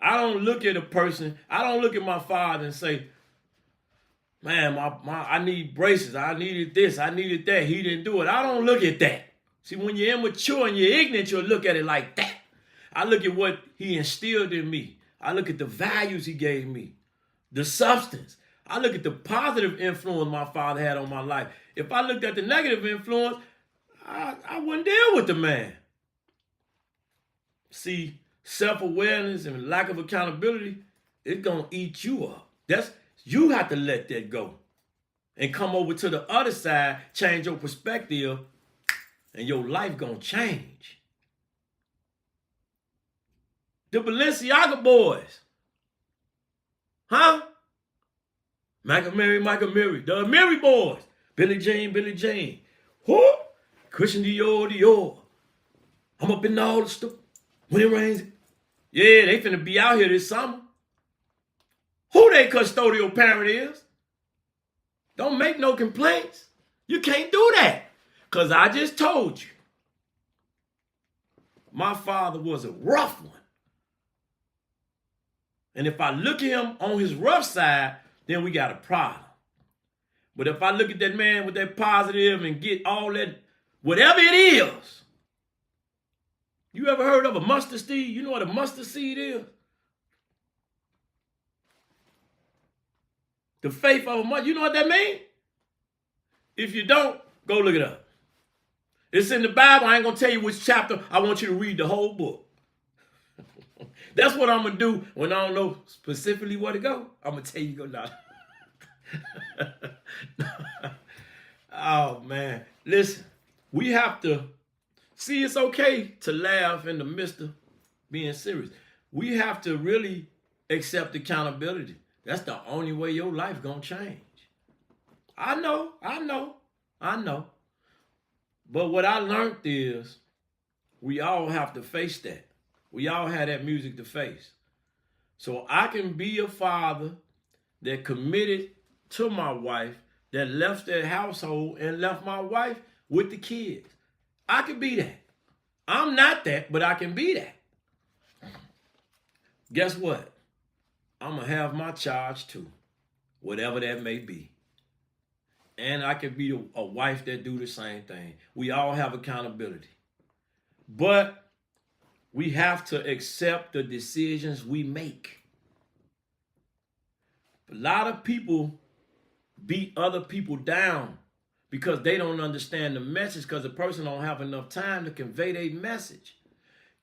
I don't look at a person, I don't look at my father and say, man, I need braces, I needed this, I needed that, he didn't do it. I don't look at that. See, when you're immature and you're ignorant, you'll look at it like that. I look at what he instilled in me. I look at the values he gave me, the substance. I look at the positive influence my father had on my life. If I looked at the negative influence, I wouldn't deal with the man. See, self-awareness and lack of accountability, it's going to eat you up. You have to let that go and come over to the other side, change your perspective, and your life going to change. The Balenciaga boys. Huh? Michael Mary, the Amiri boys. Billie Jean. Whoo! Christian Dior. I'm up in all the stuff. When it rains. Yeah, they finna be out here this summer. Who their custodial parent is? Don't make no complaints. You can't do that. Because I just told you. My father was a rough one. And if I look at him on his rough side, then we got a problem. But if I look at that man with that positive and get all that, whatever it is. You ever heard of a mustard seed? You know what a mustard seed is? The faith of a mustard. You know what that means? If you don't, go look it up. It's in the Bible. I ain't going to tell you which chapter. I want you to read the whole book. That's what I'm going to do when I don't know specifically where to go. I'm going to tell you go now. Oh, man. Listen, we have to see it's okay to laugh in the midst of being serious. We have to really accept accountability. That's the only way your life going to change. I know. But what I learned is we all have to face that. We all have that music to face. So I can be a father that committed to my wife, that left that household and left my wife with the kids. I can be that. I'm not that, but I can be that. Guess what? I'm going to have my charge too, whatever that may be. And I can be a wife that do the same thing. We all have accountability. But we have to accept the decisions we make. A lot of people beat other people down because they don't understand the message, because the person don't have enough time to convey their message.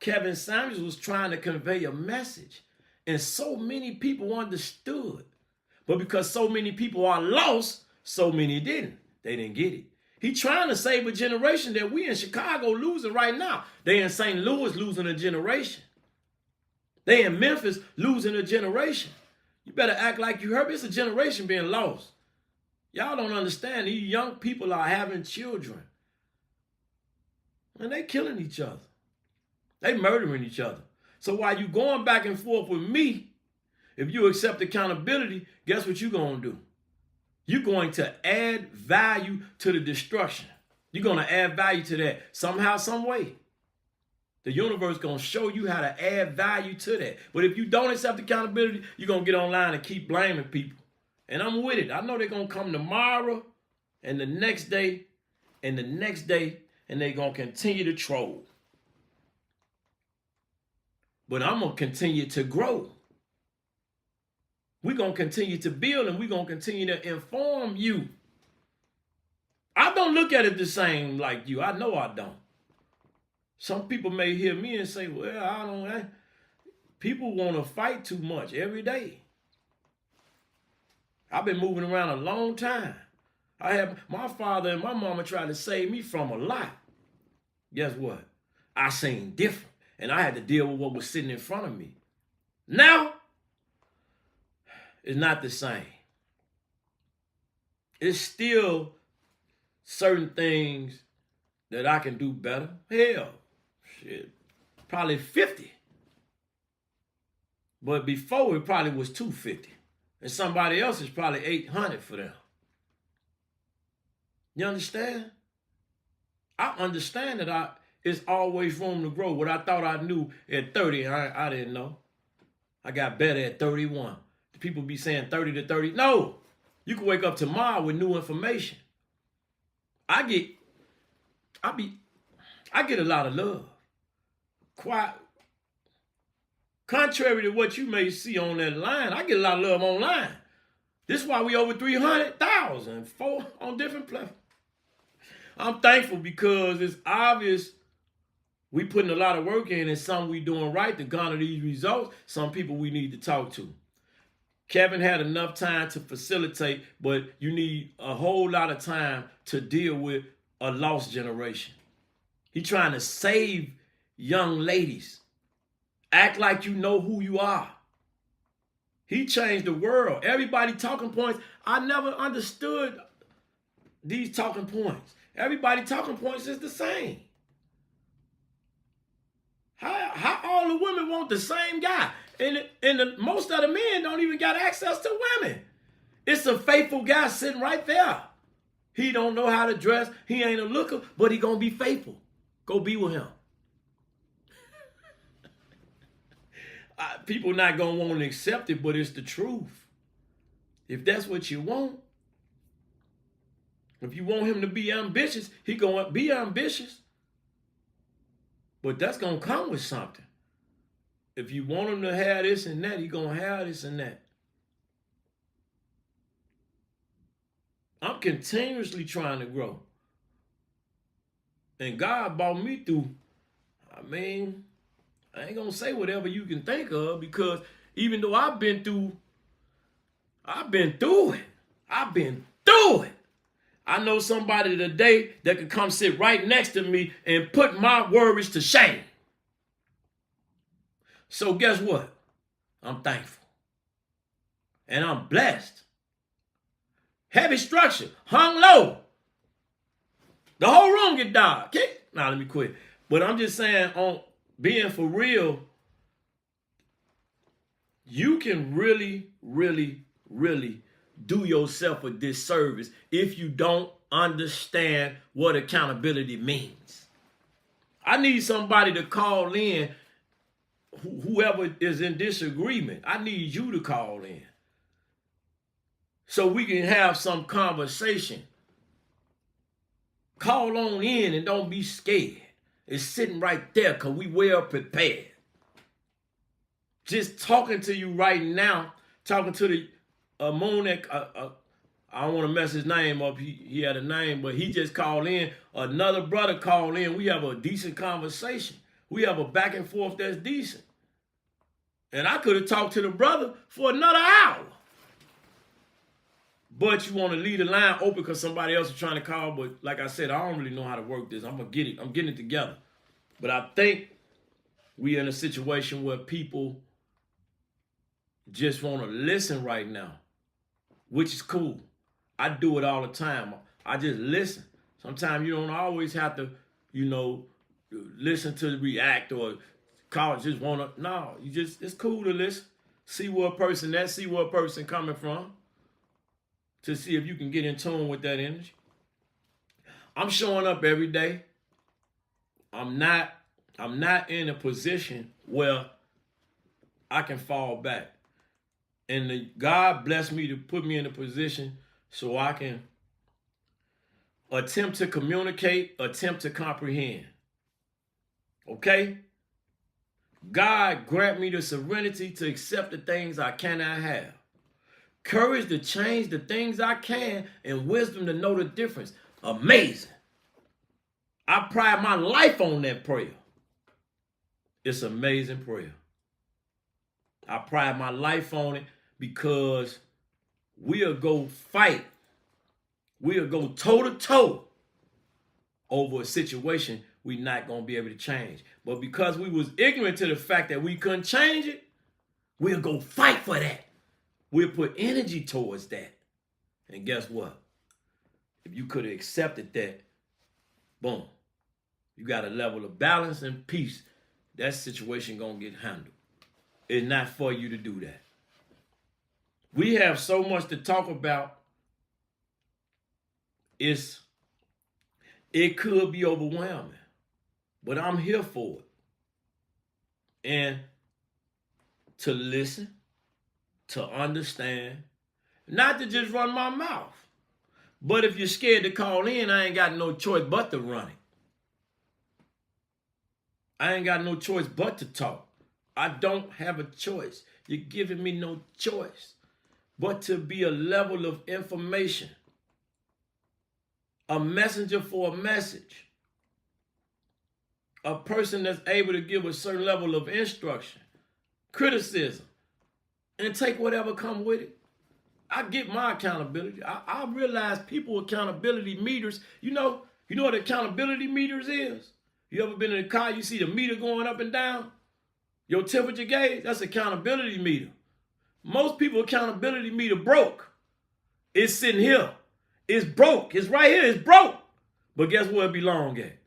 Kevin Samuels was trying to convey a message, and so many people understood. But because so many people are lost, so many didn't. They didn't get it. He trying to save a generation that we in Chicago losing right now. They in St. Louis losing a generation. They in Memphis losing a generation. You better act like you heard me. It's a generation being lost. Y'all don't understand. These young people are having children. And they killing each other. They murdering each other. So while you going back and forth with me, if you accept accountability, guess what you're going to do? You're going to add value to the destruction. You're going to add value to that somehow, some way. The universe is going to show you how to add value to that. But if you don't accept accountability, you're going to get online and keep blaming people. And I'm with it. I know they're going to come tomorrow and the next day and the next day, and they're going to continue to troll. But I'm going to continue to grow. We're going to continue to build, and we're going to continue to inform you. I don't look at it the same like you. I know I don't. Some people may hear me and say, well, I don't. People want to fight too much every day. I've been moving around a long time. I have my father and my mama tried to save me from a lot. Guess what? I seen different, and I had to deal with what was sitting in front of me. Now, it's not the same. It's still certain things that I can do better. Hell, shit, probably 50. But before it probably was 250. And somebody else is probably 800 for them. You understand? I understand that it's always room to grow. What I thought I knew at 30, I didn't know. I got better at 31. People be saying 30 to 30. No, you can wake up tomorrow with new information. I get a lot of love. Quite contrary to what you may see on that line, I get a lot of love online. This is why we over 300,000 on different platforms. I'm thankful because it's obvious we putting a lot of work in and some we doing right to garner these results. Some people we need to talk to. Kevin had enough time to facilitate, but you need a whole lot of time to deal with a lost generation. He's trying to save young ladies. Act like you know who you are. He changed the world. Everybody talking points. I never understood these talking points. Everybody talking points is the same. How all the women want the same guy? And most of the men don't even got access to women. It's a faithful guy sitting right there. He don't know how to dress. He ain't a looker, but he gonna be faithful. Go be with him. People not gonna want to accept it, but it's the truth. If that's what you want, if you want him to be ambitious, he gonna be ambitious. But that's gonna come with something. If you want him to have this and that, he gonna have this and that. I'm continuously trying to grow. And God brought me through. I ain't gonna say whatever you can think of, because even though I've been through it. I know somebody today that could come sit right next to me and put my worries to shame. So guess what? I'm thankful. And I'm blessed. Heavy structure, hung low. The whole room get dark. Okay? Now let me quit. But I'm just saying, on being for real, you can really, really, really do yourself a disservice if you don't understand what accountability means. I need somebody to call in, whoever is in disagreement. I need you to call in so we can have some conversation. Call on in and don't be scared. It's sitting right there because we well prepared. Just talking to you right now, talking to the Monek, I don't want to mess his name up. He had a name, but he just called in. Another brother called in. We have a decent conversation. We have a back and forth that's decent. And I could have talked to the brother for another hour. But you want to leave the line open because somebody else is trying to call. But like I said, I don't really know how to work this. I'm getting it together. But I think we're in a situation where people just want to listen right now, which is cool. I do it all the time. I just listen. Sometimes you don't always have to, listen to react or call. Just want to. No, it's cool to listen. See where a person at. See where a person coming from. To see if you can get in tune with that energy. I'm showing up every day. I'm not in a position where I can fall back. And God blessed me to put me in a position so I can attempt to communicate, attempt to comprehend. Okay? God grant me the serenity to accept the things I cannot have. Courage to change the things I can, and wisdom to know the difference. Amazing. I pride my life on that prayer. It's amazing prayer. I pride my life on it because we'll go fight. We'll go toe-to-toe over a situation we're not going to be able to change. But because we was ignorant to the fact that we couldn't change it, we'll go fight for that. We'll put energy towards that. And guess what? If you could have accepted that, boom, you got a level of balance and peace. That situation gonna get handled. It's not for you to do that. We have so much to talk about. It could be overwhelming, but I'm here for it. And to listen, to understand, not to just run my mouth. But if you're scared to call in, I ain't got no choice but to run it. I ain't got no choice but to talk. I don't have a choice. You're giving me no choice but to be a level of information, a messenger for a message, a person that's able to give a certain level of instruction, criticism, and take whatever comes with it. I get my accountability. I realize people accountability meters. You know what accountability meters is? You ever been in a car, you see the meter going up and down? Your temperature gauge, that's accountability meter. Most people accountability meter broke. It's sitting here. It's broke. It's right here. It's broke. But guess where it belong at?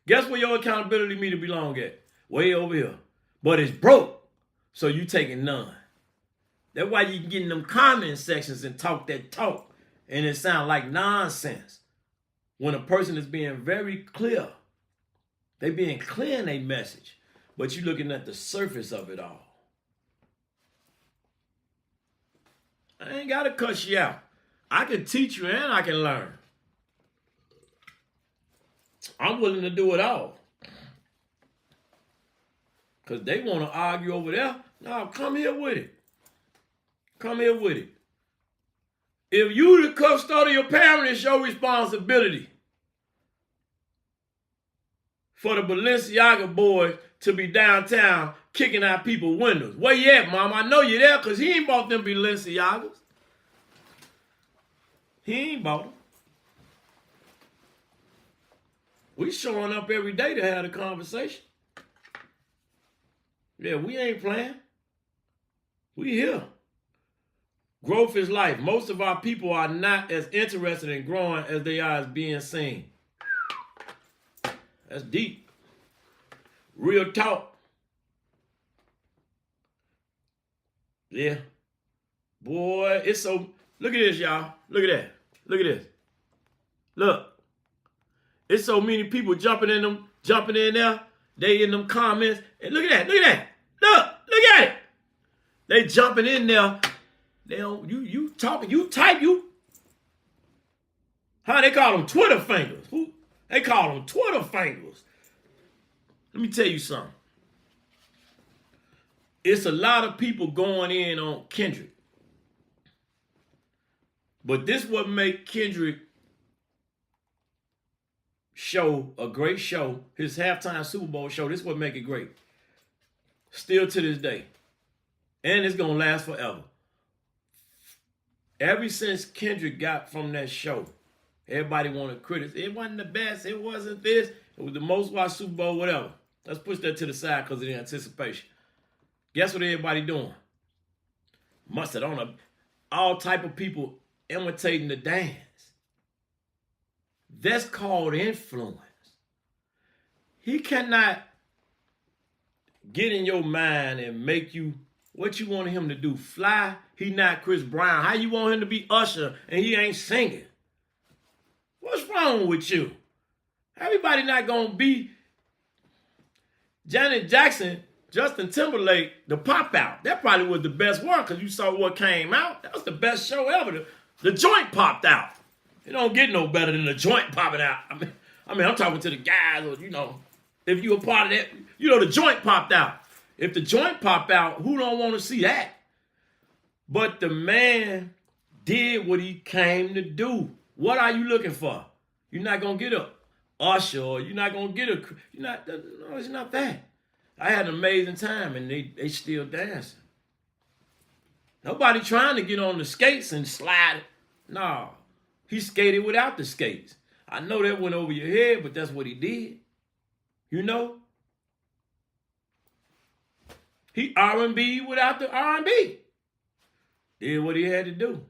Guess where your accountability meter belong at? Way over here. But it's broke. So you taking none. That's why you can get in them comment sections and talk that talk. And it sound like nonsense. When a person is being very clear. They being clear in their message. But you looking at the surface of it all. I ain't got to cuss you out. I can teach you and I can learn. I'm willing to do it all. Because they want to argue over there. No, come here with it. Come here with it. If you the custodian of your parent, it's your responsibility for the Balenciaga boys to be downtown kicking out people's windows. Where you at, Mom? I know you're there because he ain't bought them Balenciagas. He ain't bought them. We showing up every day to have a conversation. Yeah, we ain't playing. We here. Growth is life. Most of our people are not as interested in growing as they are as being seen. That's deep. Real talk. Yeah. Boy, it's so... Look at this, y'all. Look at that. Look at this. Look. It's so many people jumping in there. They in them comments. And look at that. Look at that. Look at it. They jumping in there. They don't, you talking, you type, you. How they call them Twitter fingers. Who? They call them Twitter fingers. Let me tell you something. It's a lot of people going in on Kendrick. But this what make Kendrick show, a great show, his halftime Super Bowl show. This is what make it great. Still to this day. And it's going to last forever. Ever since Kendrick got from that show, everybody wanted critics. It wasn't the best. It wasn't this. It was the most watched Super Bowl, whatever. Let's push that to the side because of the anticipation. Guess what everybody doing? Mustard on all type of people imitating the dance. That's called influence. He cannot get in your mind and make you what you want him to do. Fly. He not Chris Brown. How you want him to be Usher and he ain't singing? What's wrong with you? Everybody not gonna be Janet Jackson, Justin Timberlake, the pop out. That probably was the best one because you saw what came out. That was the best show ever. The joint popped out. It don't get no better than the joint popping out. I mean, I'm talking to the guys, or if you a part of that, the joint popped out. If the joint popped out, who don't want to see that? But the man did what he came to do. What are you looking for? You're not gonna get a Usher, or you're not gonna get no, it's not that. I had an amazing time, and they still dancing. Nobody trying to get on the skates and slide. No, he skated without the skates. I know that went over your head, but that's what he did. He R&B without the R&B. Did what he had to do.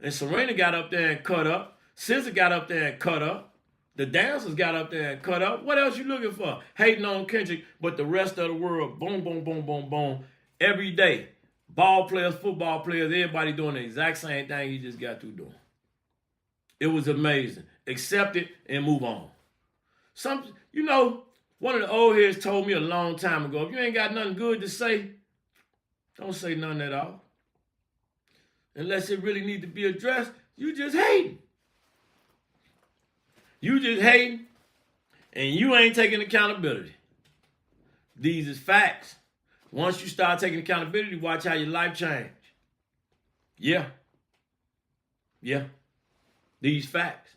And Serena got up there and cut up. SZA got up there and cut up. The dancers got up there and cut up. What else you looking for? Hating on Kendrick, but the rest of the world, boom, boom, boom, boom, boom. Every day. Ball players, football players, everybody doing the exact same thing he just got through doing. It was amazing. Accept it and move on. One of the old heads told me a long time ago, if you ain't got nothing good to say, don't say nothing at all. Unless it really need to be addressed, you just hating. You just hating, and you ain't taking accountability. These is facts. Once you start taking accountability, watch how your life change. Yeah. These facts.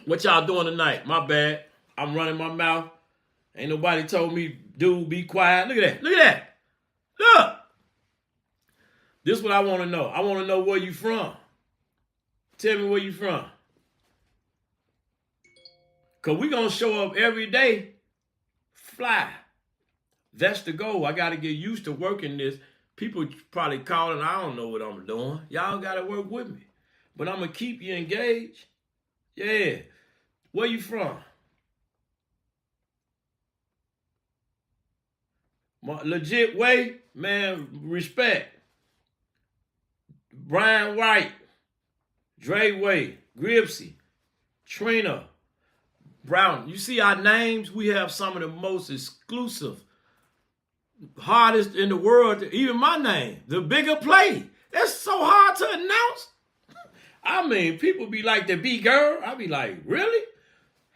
What y'all doing tonight? My bad. I'm running my mouth. Ain't nobody told me, dude, be quiet. Look at that. Look. This is what I want to know. I want to know where you from. Tell me where you from. Because we're going to show up every day. Fly. That's the goal. I got to get used to working this. People probably calling, I don't know what I'm doing. Y'all got to work with me. But I'm going to keep you engaged. Yeah. Where you from? Legit way, man, respect. Brian White, Dre Way, Gripsy, Trina, Brown. You see our names? We have some of the most exclusive, hardest in the world. Even my name, The Bigger Play. That's so hard to announce. I mean, people be like, the B-girl. I be like, really?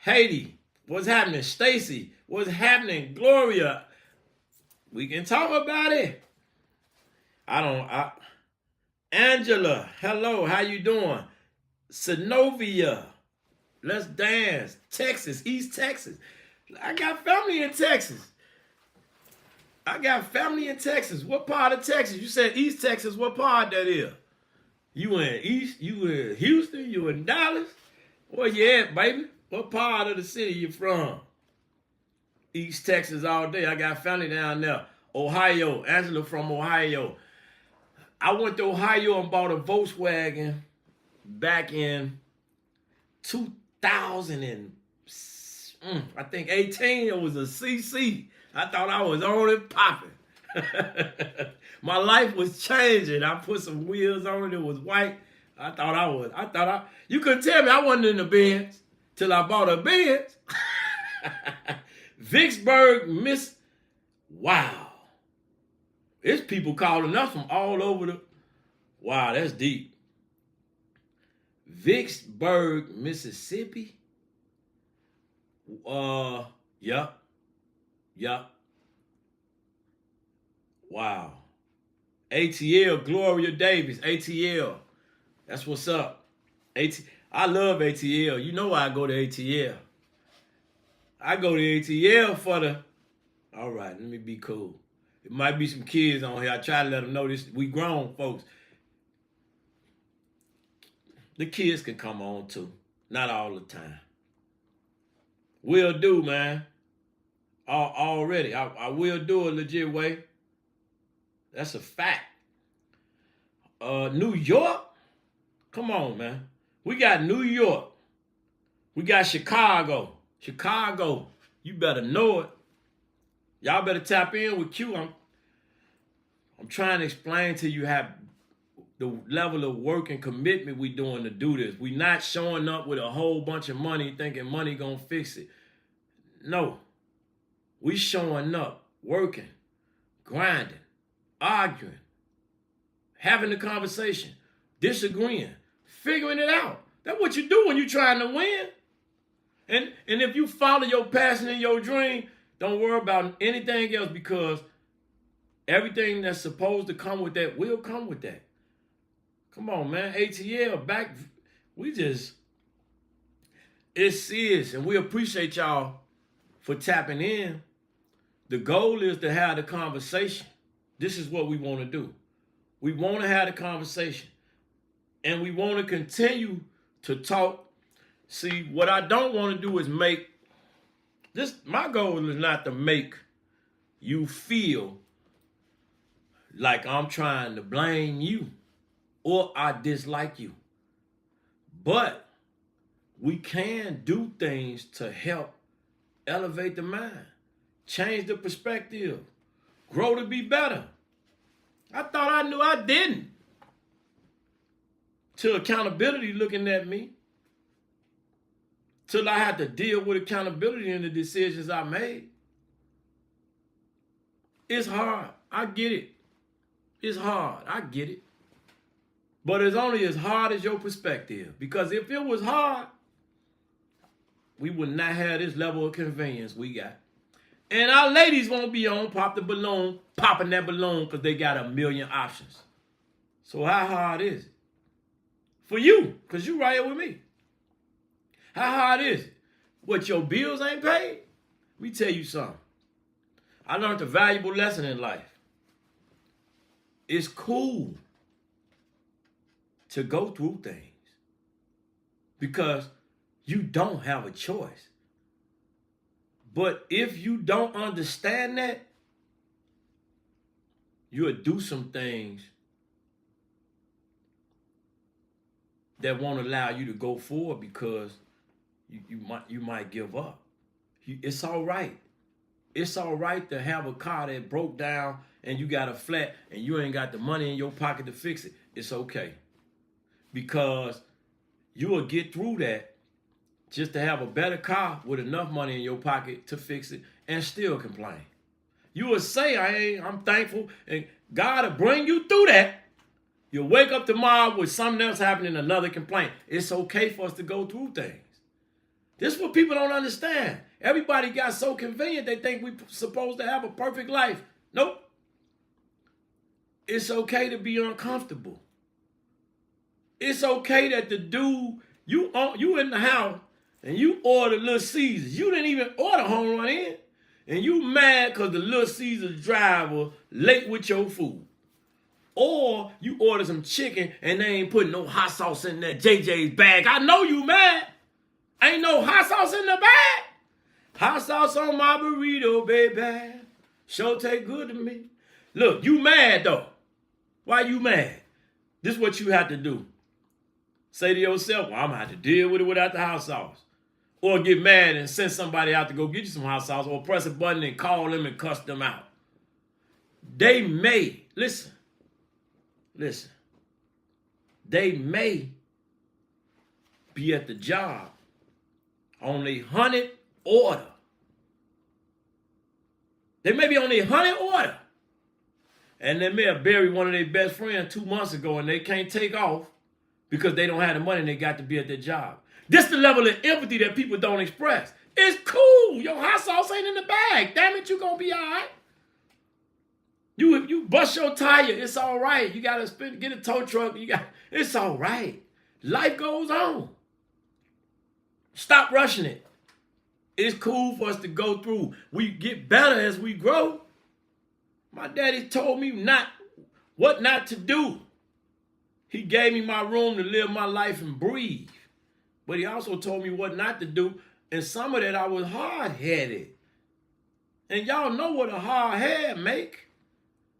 Haiti, what's happening? Stacy, what's happening? Gloria, we can talk about it. Angela, hello, how you doing? Synovia, let's dance. Texas, East Texas. I got family in Texas. What part of Texas? You said East Texas. What part that is? You in East? You in Houston? You in Dallas? Where you at, baby? What part of the city you from? East Texas all day. I got family down there. Ohio. Angela from Ohio. I went to Ohio and bought a Volkswagen back in 2000 and I think 18. It was a CC. I thought I was on it popping. My life was changing. I put some wheels on it. It was white. You couldn't tell me I wasn't in the Benz till I bought a Benz. Vicksburg, wow. It's people calling us from all over wow, that's deep. Vicksburg, Mississippi. Yup. Wow. ATL, Gloria Davis, ATL. That's what's up. I love ATL. You know why I go to ATL. I go to ATL for the, all right, let me be cool. It might be some kids on here. I try to let them know this. We grown folks. The kids can come on too. Not all the time. Will do, man. Already. I will do a legit way. That's a fact. New York? Come on, man. We got New York. We got Chicago. Chicago. You better know it. Y'all better tap in with Q. I'm trying to explain to you how the level of work and commitment we doing to do this. We not showing up with a whole bunch of money thinking money gonna fix it. No. We showing up, working, grinding, arguing, having a conversation, disagreeing, figuring it out. That's what you do when you're trying to win. And if you follow your passion and your dream, don't worry about anything else, because everything that's supposed to come with that will come with that. Come on, man. ATL, back. It's serious, and we appreciate y'all for tapping in. The goal is to have the conversation. This is what we want to do. We want to have the conversation, and we want to continue to talk. See, what I don't want to do is make this. My goal is not to make you feel like I'm trying to blame you or I dislike you. But we can do things to help elevate the mind, change the perspective, grow to be better. I thought I knew I didn't. Till accountability looking at me. Till I had to deal with accountability in the decisions I made. It's hard. I get it. It's hard. I get it. But it's only as hard as your perspective. Because if it was hard, we would not have this level of convenience we got. And our ladies won't be on Pop the Balloon, popping that balloon because they got a million options. So how hard is it? For you, because you right here with me. How hard is it? What, your bills ain't paid? Let me tell you something. I learned a valuable lesson in life. It's cool to go through things because you don't have a choice. But if you don't understand that, you'll do some things that won't allow you to go forward because you might give up. It's all right. It's all right to have a car that broke down and you got a flat and you ain't got the money in your pocket to fix it. It's okay. Because you will get through that just to have a better car with enough money in your pocket to fix it and still complain. You will say, I'm thankful, and God will bring you through that. You'll wake up tomorrow with something else happening, another complaint. It's okay for us to go through things. This is what people don't understand. Everybody got so convenient they think we're supposed to have a perfect life. Nope. It's okay to be uncomfortable. It's okay that the dude, you in the house and you order Little Caesars. You didn't even order Home Run In. And you mad because the Little Caesars driver late with your food. Or you order some chicken and they ain't putting no hot sauce in that JJ's bag. I know you mad. Ain't no hot sauce in the bag. Hot sauce on my burrito, baby. Sure take good to me. Look, you mad though. Why you mad? This is what you have to do. Say to yourself, well, I'm going to have to deal with it without the hot sauce. Or get mad and send somebody out to go get you some hot sauce, or press a button and call them and cuss them out. They may, listen, they may be at the job on a 100 order. They may be on a 100 order. And they may have buried one of their best friends 2 months ago and they can't take off because they don't have the money and they got to be at their job. This is the level of empathy that people don't express. It's cool. Your hot sauce ain't in the bag. Damn it, you gonna be all right. You bust your tire, it's all right. You gotta get a tow truck. It's all right. Life goes on. Stop rushing it. It's cool for us to go through. We get better as we grow. My daddy told me what not to do. He gave me my room to live my life and breathe. But he also told me what not to do. And some of that I was hard-headed. And y'all know what a hard head make.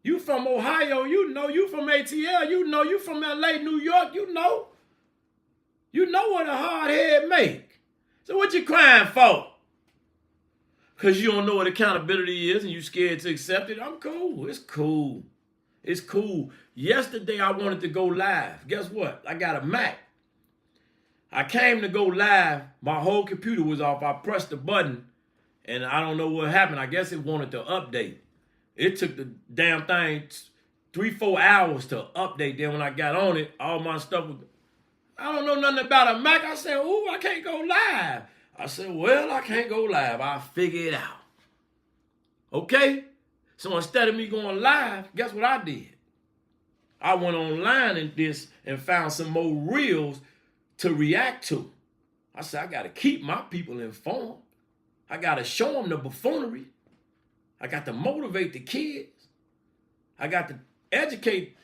You from Ohio, you know. You from ATL, you know. You from LA, New York, you know. You know what a hard head make. So what you crying for? Because you don't know what accountability is and you scared to accept it. I'm cool. It's cool. It's cool. Yesterday I wanted to go live. Guess what? I got a Mac. I came to go live. My whole computer was off. I pressed the button and I don't know what happened. I guess it wanted to update. It took the damn thing 3-4 hours to update. Then when I got on it, all my stuff was, I don't know nothing about a Mac. I said, ooh, I can't go live. I said, well, I can't go live. I'll figure it out. Okay? So instead of me going live, guess what I did? I went online and found some more reels to react to. I said, I got to keep my people informed. I got to show them the buffoonery. I got to motivate the kids. I got to educate.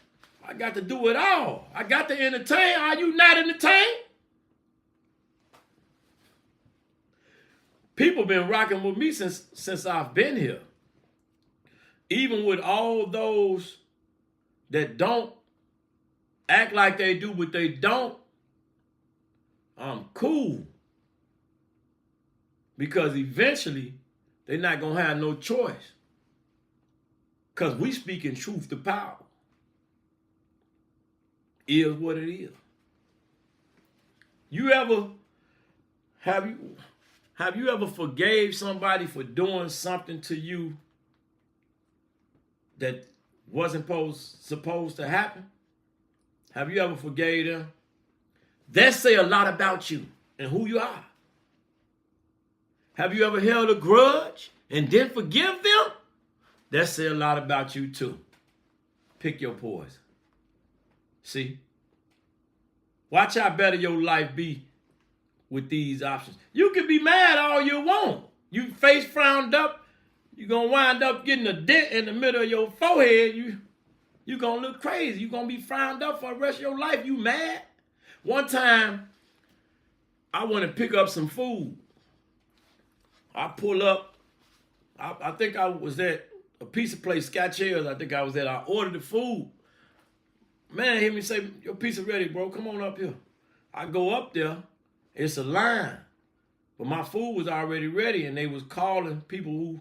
I got to do it all. I got to entertain. Are you not entertained? People been rocking with me since I've been here. Even with all those that don't act like they do, but they don't, I'm cool. Because eventually, they're not going to have no choice. Because we speaking truth to power. Is what it is. Have you ever forgave somebody for doing something to you that wasn't supposed to happen? Have you ever forgave them? That say a lot about you and who you are. Have you ever held a grudge and didn't forgive them? That say a lot about you too. Pick your poison. See? Watch how better your life be with these options. You can be mad all you want. You face frowned up, you're going to wind up getting a dent in the middle of your forehead. You're going to look crazy. You're going to be frowned up for the rest of your life. You mad? One time, I went to pick up some food. I pull up. I think I was at a pizza place, Scotch Hills. I think I was at. I ordered the food. Man, hear me say, your pizza ready, bro. Come on up here. I go up there. It's a line. But my food was already ready, and they was calling people who,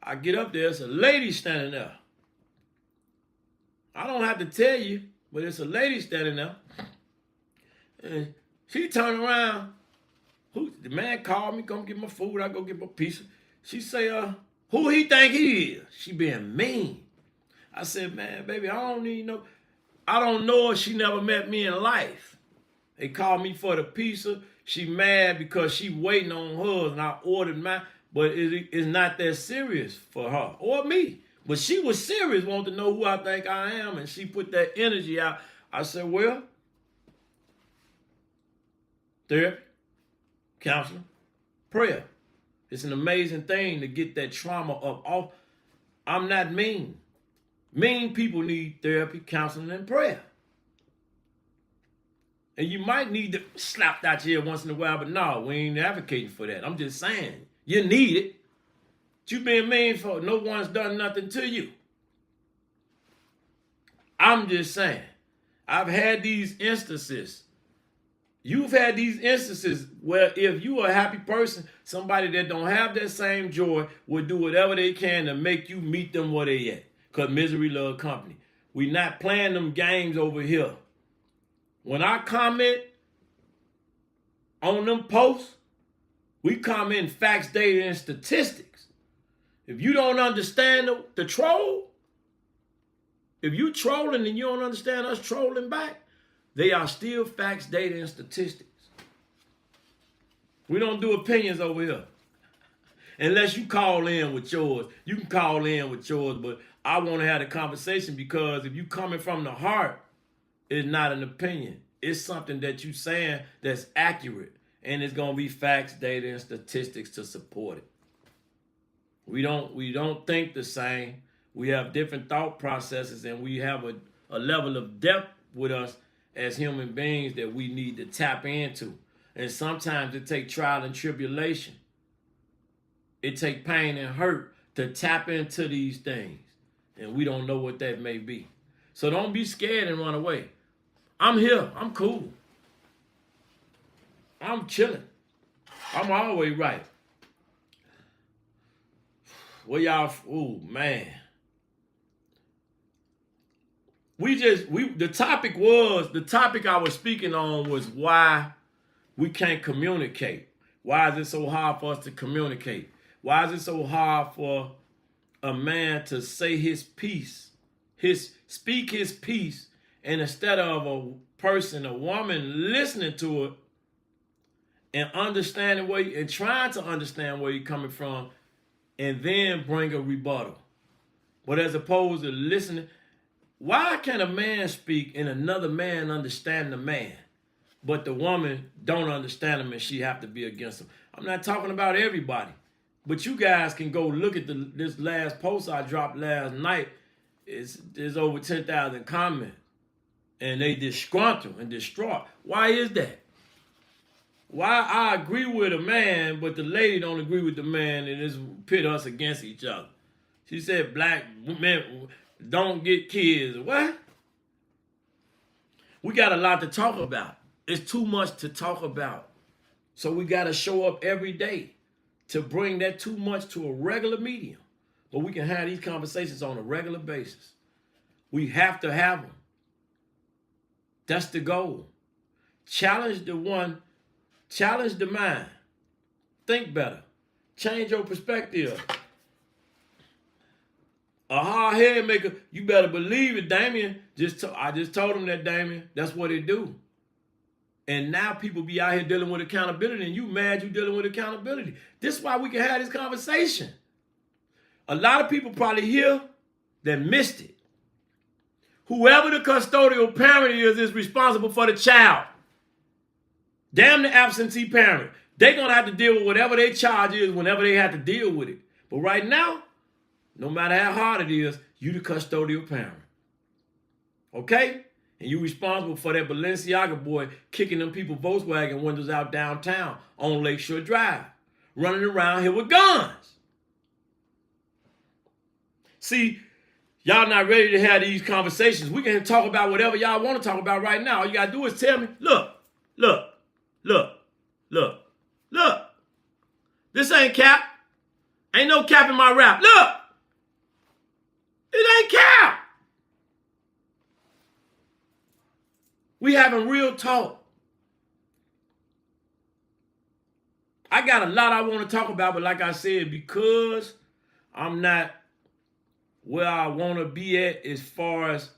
I get up there, it's a lady standing there. I don't have to tell you, but it's a lady standing there. And she turned around. The man called me, come get my food. I go get my pizza. She say, who he think he is? She being mean. I said, man, baby, I don't need no. I don't know her. She never met me in life. They called me for the pizza. She mad because she waiting on hers and I ordered mine. But it's not that serious for her or me. But she was serious, wanted to know who I think I am. And she put that energy out. I said, well, therapy, counseling, prayer. It's an amazing thing to get that trauma up off. I'm not mean. Mean people need therapy, counseling, and prayer. And you might need to slap that here once in a while, but no, we ain't advocating for that. I'm just saying, you need it. What you being mean for? No one's done nothing to you. I'm just saying, I've had these instances. You've had these instances where if you are a happy person, somebody that don't have that same joy will do whatever they can to make you meet them where they at. Because misery love company. We not playing them games over here. When I comment on them posts, we comment facts, data, and statistics. If you don't understand the troll, if you trolling and you don't understand us trolling back, they are still facts, data, and statistics. We don't do opinions over here. Unless you call in with yours. You can call in with yours, but I want to have a conversation because if you coming from the heart, it's not an opinion. It's something that you saying that's accurate. and it's gonna be facts, data, and statistics to support it. We don't think the same. We have different thought processes, and we have a level of depth with us as human beings that we need to tap into. And sometimes it takes trial and tribulation. It takes pain and hurt to tap into these things. And we don't know what that may be. So don't be scared and run away. I'm here. I'm cool. I'm chilling. I'm always right. Well, y'all, oh man. The topic I was speaking on was why we can't communicate. Why is it so hard for us to communicate? Why is it so hard for a man to say his piece, speak his piece, and instead of a woman listening to it and understanding and trying to understand where you're coming from, and then bring a rebuttal. But as opposed to listening, why can a man speak and another man understand the man, but the woman don't understand him and she have to be against him? I'm not talking about everybody, but you guys can go look at this last post I dropped last night. There's over 10,000 comments, and they disgruntled and distraught. Why is that? Why I agree with a man, but the lady don't agree with the man, and it's pit us against each other. She said black men don't get kids. What? We got a lot to talk about. It's too much to talk about. So we got to show up every day to bring that too much to a regular medium. But we can have these conversations on a regular basis. We have to have them. That's the goal. Challenge the mind. Think better. Change your perspective. A hard head maker, you better believe it, Damien. I just told him that, Damien. That's what it do. And now people be out here dealing with accountability, and you mad you dealing with accountability. This is why we can have this conversation. A lot of people probably here that missed it. Whoever the custodial parent is responsible for the child. Damn the absentee parent. They're going to have to deal with whatever their charge is whenever they have to deal with it. But right now, no matter how hard it is, you the custodial parent. Okay? And you responsible for that Balenciaga boy kicking them people Volkswagen windows out downtown on Lakeshore Drive. Running around here with guns. See, y'all not ready to have these conversations. We can talk about whatever y'all want to talk about right now. All you got to do is tell me, look. This ain't cap. Ain't no cap in my rap. Look. It ain't cap. We having real talk. I got a lot I want to talk about, but like I said, because I'm not where I want to be at as far as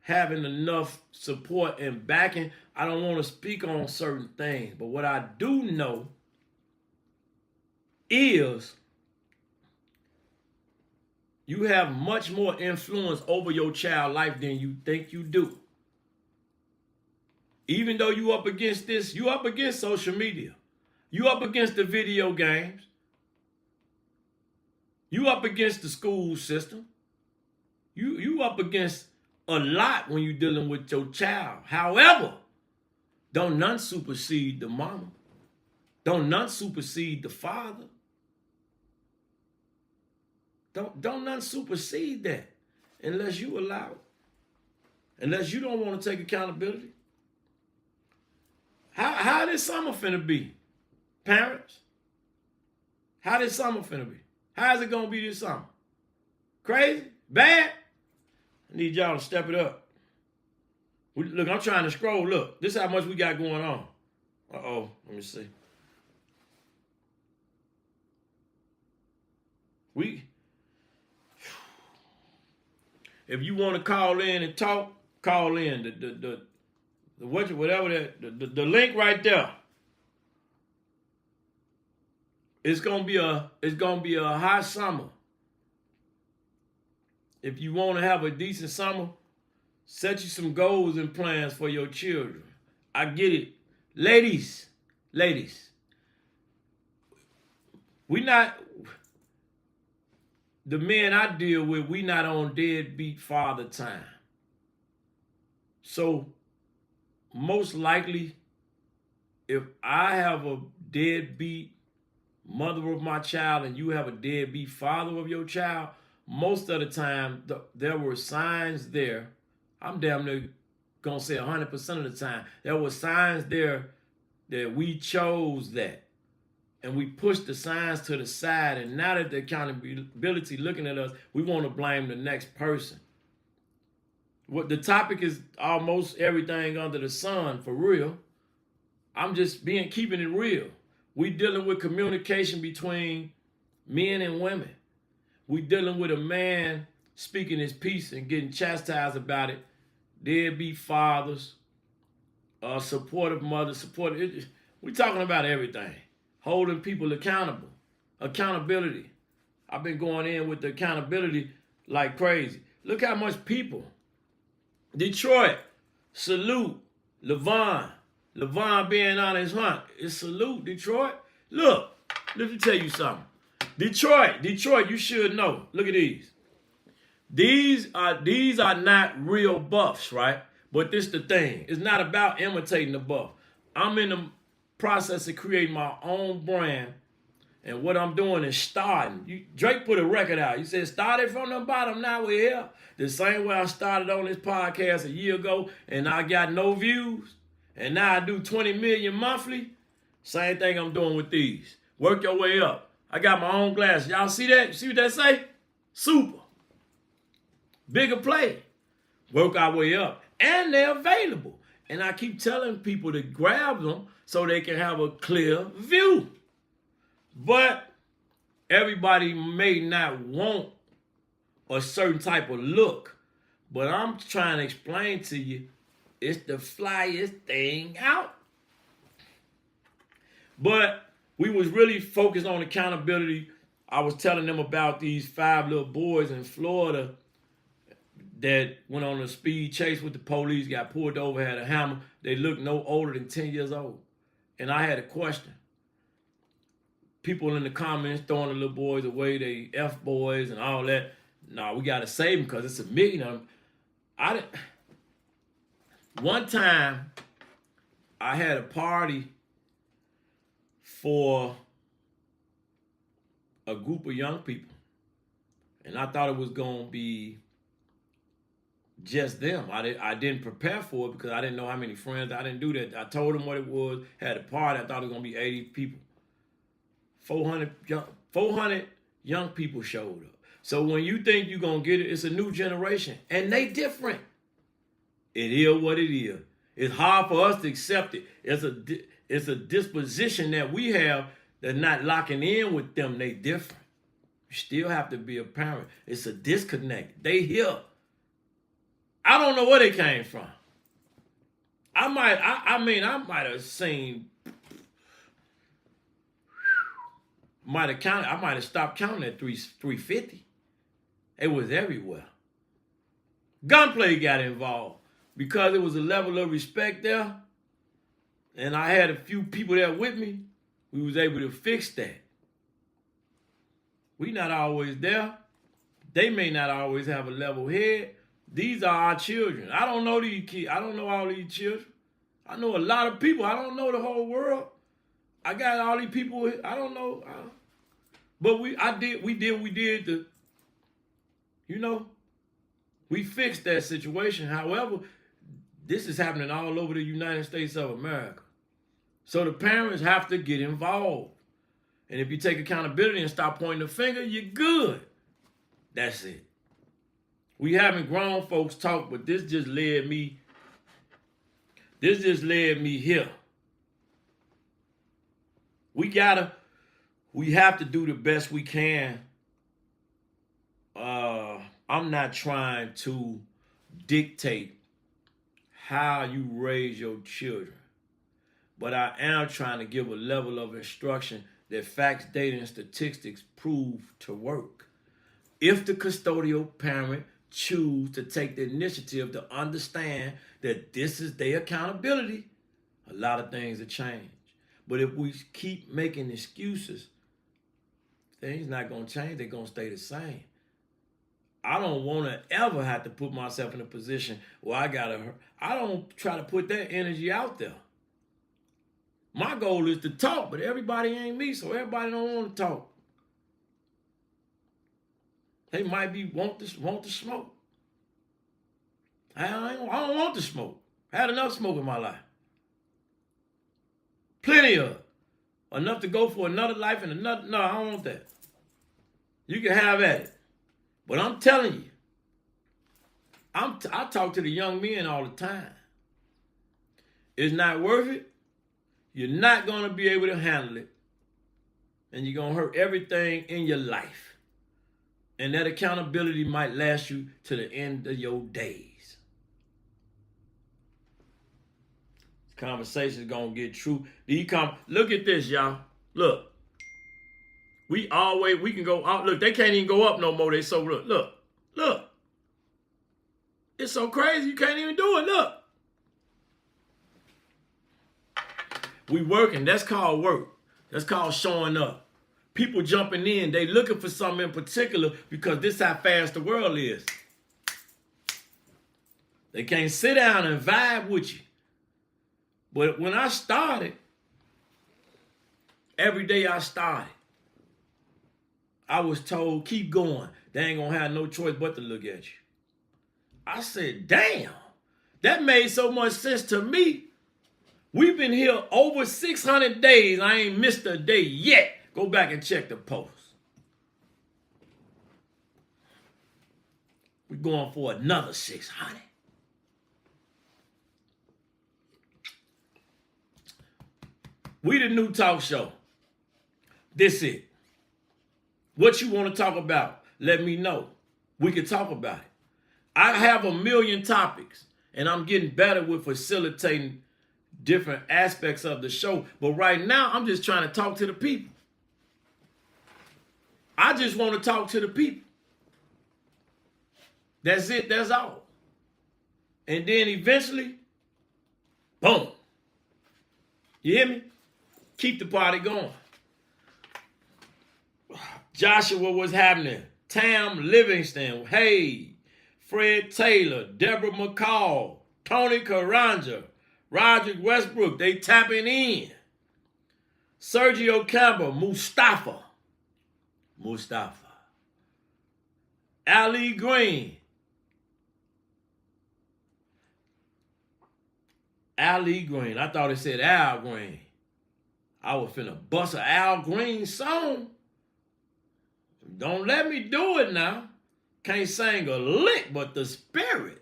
having enough support and backing, I don't want to speak on certain things. But what I do know is you have much more influence over your child's life than you think you do. Even though you up against this, you up against social media. You up against the video games. You up against the school system. You up against a lot when you're dealing with your child. However, don't none supersede the mama. Don't none supersede the father. Don't none supersede that unless you allow it. Unless you don't want to take accountability. How this summer finna be? Parents? How this summer finna be? How's it gonna be this summer? Crazy? Bad? I need y'all to step it up. Look, I'm trying to scroll. Look, this is how much we got going on. Uh-oh, let me see. If you want to call in and talk, call in. The link right there. It's gonna be a hot summer. If you want to have a decent summer, set you some goals and plans for your children. I get it. Ladies, Ladies, we not, the men I deal with, we not on deadbeat father time. So most likely, if I have a deadbeat mother of my child and you have a deadbeat father of your child, most of the time there were signs there. I'm damn near gonna say 100% of the time there were signs there that we chose that, and we pushed the signs to the side. And now that the accountability looking at us, we want to blame the next person. What the topic is almost everything under the sun, for real. I'm just keeping it real. We dealing with communication between men and women. We dealing with a man speaking his piece and getting chastised about it. Deadbeat fathers, supportive mothers, we talking about everything. Holding people accountable. Accountability. I've been going in with the accountability like crazy. Look how much people. Detroit, salute. Levon being on his hunt. It's salute, Detroit. Look, let me tell you something. Detroit, you should know. Look at these. These are not real buffs, right? But this the thing. It's not about imitating the buff. I'm in the process of creating my own brand, and what I'm doing is starting. Drake put a record out. He said, started from the bottom, now we're here. The same way I started on this podcast a year ago, and I got no views, and now I do 20 million monthly. Same thing I'm doing with these. Work your way up. I got my own glasses. Y'all see that? See what that say? Super. Bigger play. Work our way up. And they're available. And I keep telling people to grab them so they can have a clear view. But everybody may not want a certain type of look. But I'm trying to explain to you, it's the flyest thing out. But we was really focused on accountability. I was telling them about these 5 little boys in Florida that went on a speed chase with the police, got pulled over, had a hammer. They looked no older than 10 years old. And I had a question. People in the comments throwing the little boys away, they F boys and all that. No, we got to save them because it's a million of them. One time, I had a party for a group of young people. And I thought it was going to be just them. I didn't prepare for it because I didn't know how many friends. I didn't do that. I told them what it was, had a party. I thought it was going to be 80 people. 400 young people showed up. So when you think you're going to get it, it's a new generation. And they different. It is what it is. It's hard for us to accept it. It's a disposition that we have that's not locking in with them. They different. You still have to be a parent. It's a disconnect. They here. I don't know where they came from. I might have seen, I might have stopped counting at 350. It was everywhere. Gunplay got involved because there was a level of respect there, and I had a few people there with me. We was able to fix that. We not always there. They may not always have a level head. These are our children. I don't know these kids. I don't know all these children. I know a lot of people. I don't know the whole world. I got all these people. I don't know. But we did we fixed that situation. However, this is happening all over the United States of America. So the parents have to get involved. And if you take accountability and stop pointing the finger, you're good. That's it. We having grown folks talk, but this just led me here. We have to do the best we can. I'm not trying to dictate how you raise your children, but I am trying to give a level of instruction that facts, data, and statistics prove to work. If the custodial parent choose to take the initiative to understand that this is their accountability, a lot of things have changed. But if we keep making excuses, things not going to change. They're going to stay the same. I don't want to ever have to put myself in a position where I don't try to put that energy out there. My goal is to talk, but everybody ain't me, so everybody don't want to talk. They might be want to smoke. I don't want to smoke. I had enough smoke in my life. Plenty of it. Enough to go for another life and another. No, I don't want that. You can have at it. But I'm telling you, I talk to the young men all the time. It's not worth it. You're not going to be able to handle it. And you're going to hurt everything in your life. And that accountability might last you to the end of your days. This conversation is going to get true. Look at this, y'all. Look. We can go out. Look, they can't even go up no more. They so, look. It's so crazy, you can't even do it. Look. We working. That's called work. That's called showing up. People jumping in. They looking for something in particular because this is how fast the world is. They can't sit down and vibe with you. But when I started, every day I started, I was told, keep going. They ain't going to have no choice but to look at you. I said, damn, that made so much sense to me. We've been here over 600 days. I ain't missed a day yet. Go back and check the post. We're going for another 600. We the new talk show. This it. What you want to talk about, let me know. We can talk about it. I have a million topics, and I'm getting better with facilitating different aspects of the show. But right now, I'm just trying to talk to the people. I just want to talk to the people. That's it. That's all. And then eventually, boom. You hear me? Keep the party going. Joshua was happening. Tam Livingston. Hey. Fred Taylor. Deborah McCall. Tony Caranja. Roger Westbrook. They tapping in. Sergio Campbell. Mustafa. Ali Green. Ali Green. I thought it said Al Green. I was finna bust an Al Green song. Don't let me do it now. Can't sing a lick but the spirit.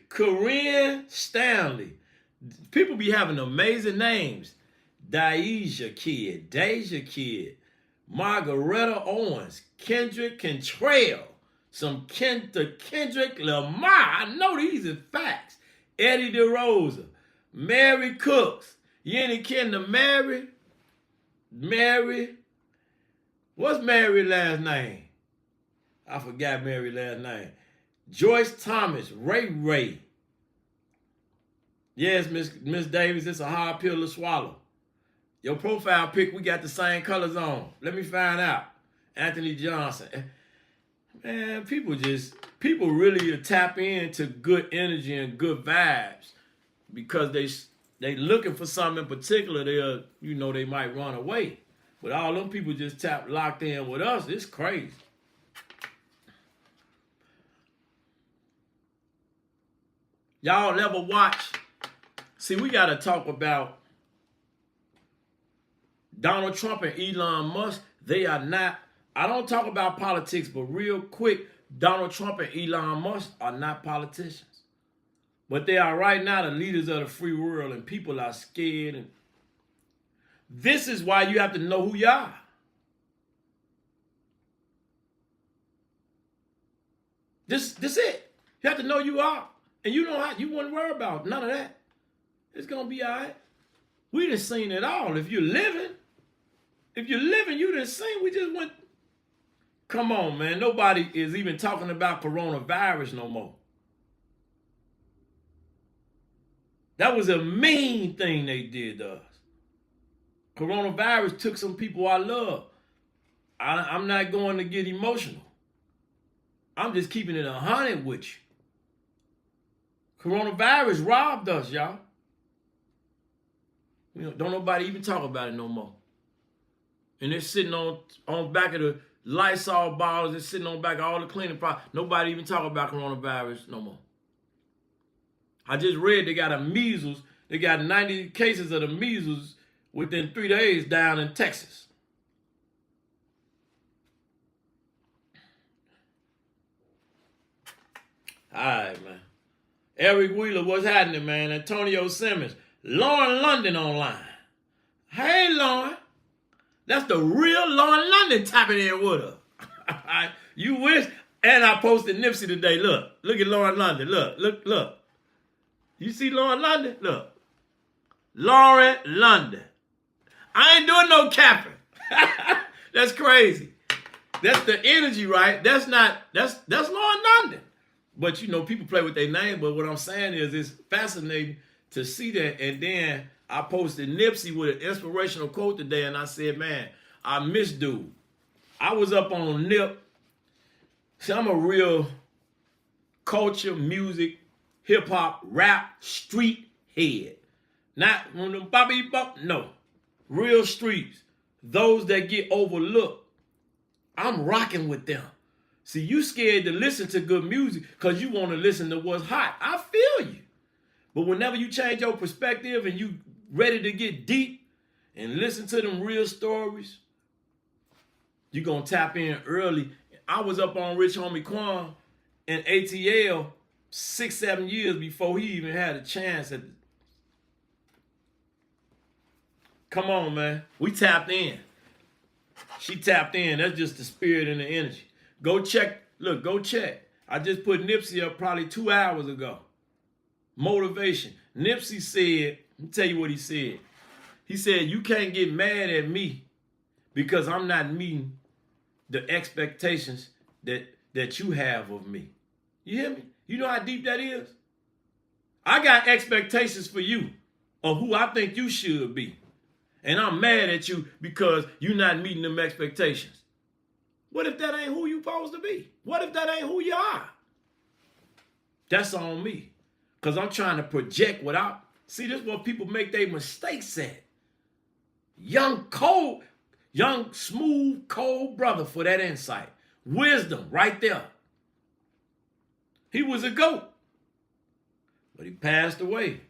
Corinne Stanley. People be having amazing names. Deja Kid, Margaretta Owens, Kendrick Cantrell, Kendrick Lamar. I know these are facts. Eddie DeRosa, Mary Cooks. You ain't kin to Mary? Mary. What's Mary's last name? I forgot Mary's last name. Joyce Thomas, Ray. Yes, Miss Davis, it's a hard pill to swallow. Your profile pic, we got the same colors on. Let me find out. Anthony Johnson. Man, people really tap into good energy and good vibes because they looking for something in particular. They might run away. But all them people just locked in with us. It's crazy. Y'all ever watch? See, we got to talk about Donald Trump and Elon Musk. They are not, I don't talk about politics, but real quick, Donald Trump and Elon Musk are not politicians. But they are right now the leaders of the free world, and people are scared. And this is why you have to know who you are. This it. You have to know you are. And you wouldn't worry about none of that. It's going to be all right. We done seen it all. If you're living, you done seen. We just went. Come on, man. Nobody is even talking about coronavirus no more. That was a mean thing they did to us. Coronavirus took some people I love. I'm not going to get emotional. I'm just keeping it 100 with you. Coronavirus robbed us, y'all. Don't nobody even talk about it no more. And it's sitting on back of the Lysol bottles. It's sitting on back of all the cleaning products. Nobody even talk about coronavirus no more. I just read they got a measles. They got 90 cases of the measles within 3 days down in Texas. All right, man. Eric Wheeler, what's happening, man? Antonio Simmons. Lauren London online. Hey, Lauren. That's the real Lauren London tapping in with her. You wish. And I posted Nipsey today. Look at Lauren London. Look. You see Lauren London? Look. Lauren London. I ain't doing no capping. That's crazy. That's the energy, right? That's Lauren London. But people play with their name. But what I'm saying is it's fascinating to see that. And then I posted Nipsey with an inspirational quote today, and I said, man, I miss dude. I was up on Nip. See, I'm a real culture, music, hip-hop, rap, street head. Not one of them bobby bop, no. Real streets. Those that get overlooked. I'm rocking with them. See, you scared to listen to good music because you want to listen to what's hot. I feel you. But whenever you change your perspective and you ready to get deep and listen to them real stories, you're going to tap in early. I was up on Rich Homie Quan and ATL 6-7 years before he even had a chance at. Come on, man. We tapped in. She tapped in. That's just the spirit and the energy. Go check. Look, go check. I just put Nipsey up probably 2 hours ago. Motivation. Nipsey said, let me tell you what he said. He said, you can't get mad at me because I'm not meeting the expectations that you have of me. You hear me? You know how deep that is? I got expectations for you of who I think you should be. And I'm mad at you because you're not meeting them expectations. What if that ain't who you supposed to be? What if that ain't who you are? That's on me. Because I'm trying to project without. See, this is what people make their mistakes at. Young, smooth, cold brother for that insight. Wisdom right there. He was a GOAT. But he passed away.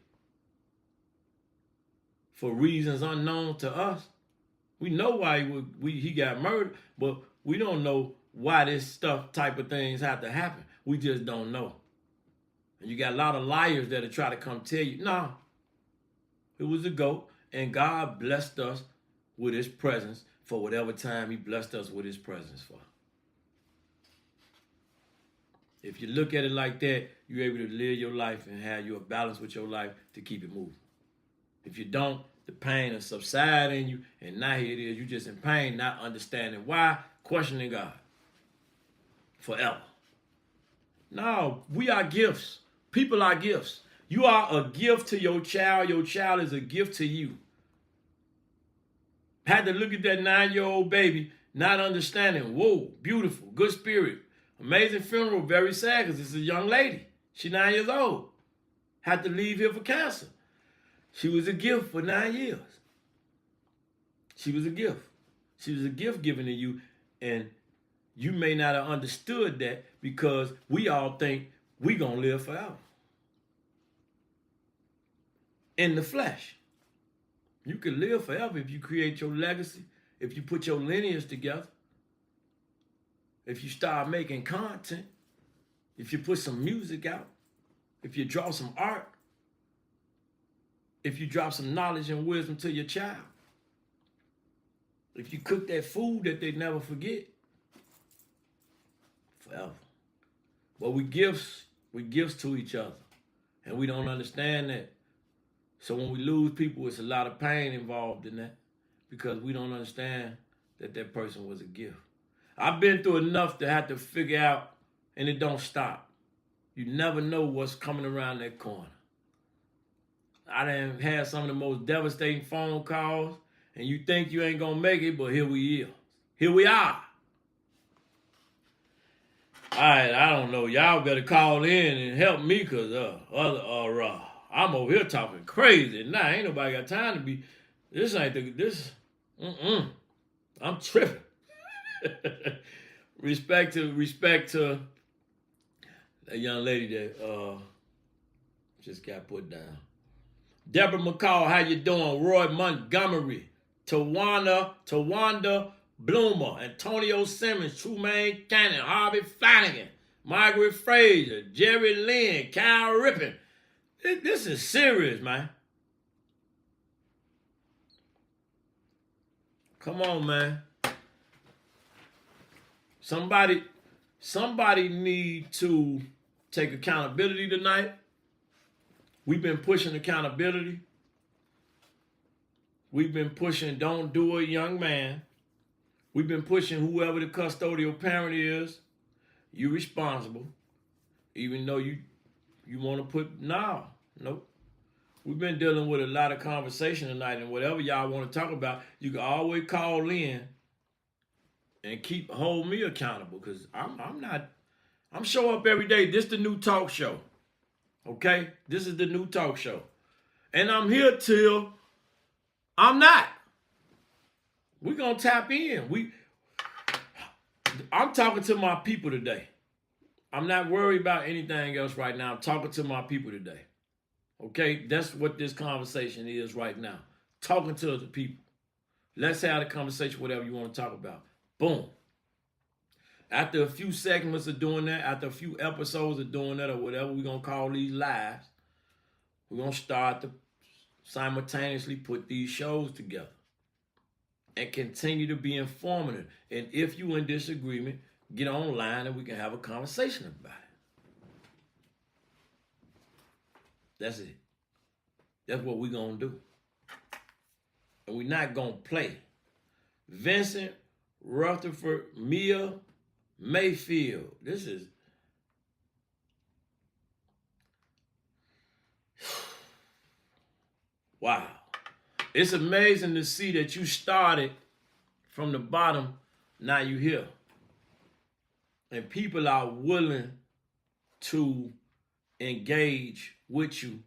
For reasons unknown to us. We know why he got murdered, but we don't know why this type of things have to happen. We just don't know. And you got a lot of liars that'll try to come tell you, no, it was a GOAT, and God blessed us with his presence for whatever time he blessed us with his presence for. If you look at it like that, you're able to live your life and have your balance with your life to keep it moving. If you don't, the pain will subside in you, and now here it is, you're just in pain, not understanding why, questioning God forever. No, we are gifts. People are gifts. You are a gift to your child. Your child is a gift to you. Had to look at that 9-year-old baby, not understanding. Whoa, beautiful, good spirit. Amazing funeral, very sad because it's a young lady. She's 9 years old. Had to leave here for cancer. She was a gift for 9 years. She was a gift. She was a gift given to you, and you may not have understood that because we all think we're going to live forever. In the flesh. You can live forever if you create your legacy, if you put your lineage together, if you start making content, if you put some music out, if you draw some art, if you drop some knowledge and wisdom to your child, if you cook that food that they never forget, forever. But we gifts to each other, and we don't understand that. So when we lose people, it's a lot of pain involved in that because we don't understand that that person was a gift. I've been through enough to have to figure out, and it don't stop. You never know what's coming around that corner. I done had some of the most devastating phone calls, and you think you ain't gonna make it, but here we is. Here we are. All right, I don't know. Y'all better call in and help me, cause I'm over here talking crazy. Nah, ain't nobody got time to be. This ain't this. I'm tripping. respect to that young lady that just got put down. Deborah McCall, how you doing? Roy Montgomery, Tawanda Bloomer, Antonio Simmons, Trumaine Cannon, Harvey Flanagan, Margaret Frazier, Jerry Lynn, Kyle Rippin. This is serious, man. Come on, man. Somebody need to take accountability tonight. We've been pushing accountability. We've been pushing don't do it, young man. We've been pushing whoever the custodial parent is, you responsible. Even though you want to put, nope. We've been dealing with a lot of conversation tonight, and whatever y'all want to talk about, you can always call in and hold me accountable, because I'm show up every day. This is the new talk show. Okay? This is the new talk show. And I'm here till I'm not. We're going to tap in. I'm talking to my people today. I'm not worried about anything else right now. I'm talking to my people today. Okay? That's what this conversation is right now. Talking to the people. Let's have the conversation, whatever you want to talk about. Boom. After a few segments of doing that, after a few episodes of doing that, or whatever we're going to call these lives, we're going to start to simultaneously put these shows together and continue to be informative. And if you're in disagreement, get online and we can have a conversation about it. That's it. That's what we're going to do. And we're not going to play. Vincent Rutherford, Mia Mayfield. This is wow. It's amazing to see that you started from the bottom, now you here. And people are willing to engage with you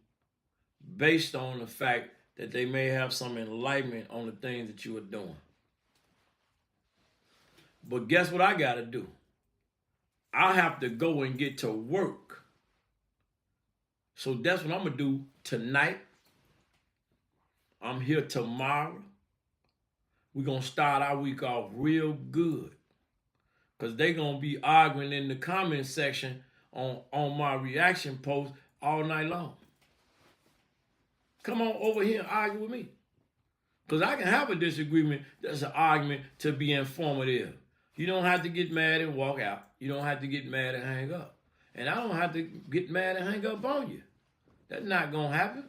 based on the fact that they may have some enlightenment on the things that you are doing. But guess what I got to do? I have to go and get to work. So that's what I'm going to do tonight. I'm here tomorrow. We're going to start our week off real good. Because they're going to be arguing in the comment section on my reaction post all night long. Come on over here and argue with me. Because I can have a disagreement that's an argument to be informative. You don't have to get mad and walk out. You don't have to get mad and hang up. And I don't have to get mad and hang up on you. That's not going to happen.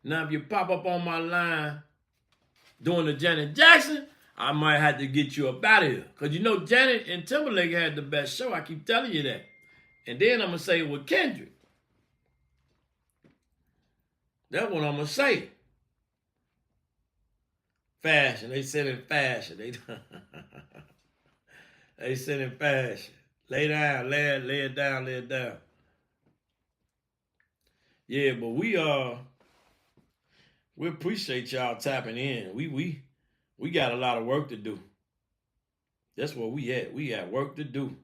Now, if you pop up on my line doing the Janet Jackson, I might have to get you up out of here. Because you know Janet and Timberlake had the best show. I keep telling you that. And then I'm going to say it with Kendrick. That's what I'm going to say. Fashion. They said in fashion. They said in fashion. Lay down, lay it down, lay it down. Yeah, but we appreciate y'all tapping in. We got a lot of work to do. That's where we at. We got work to do.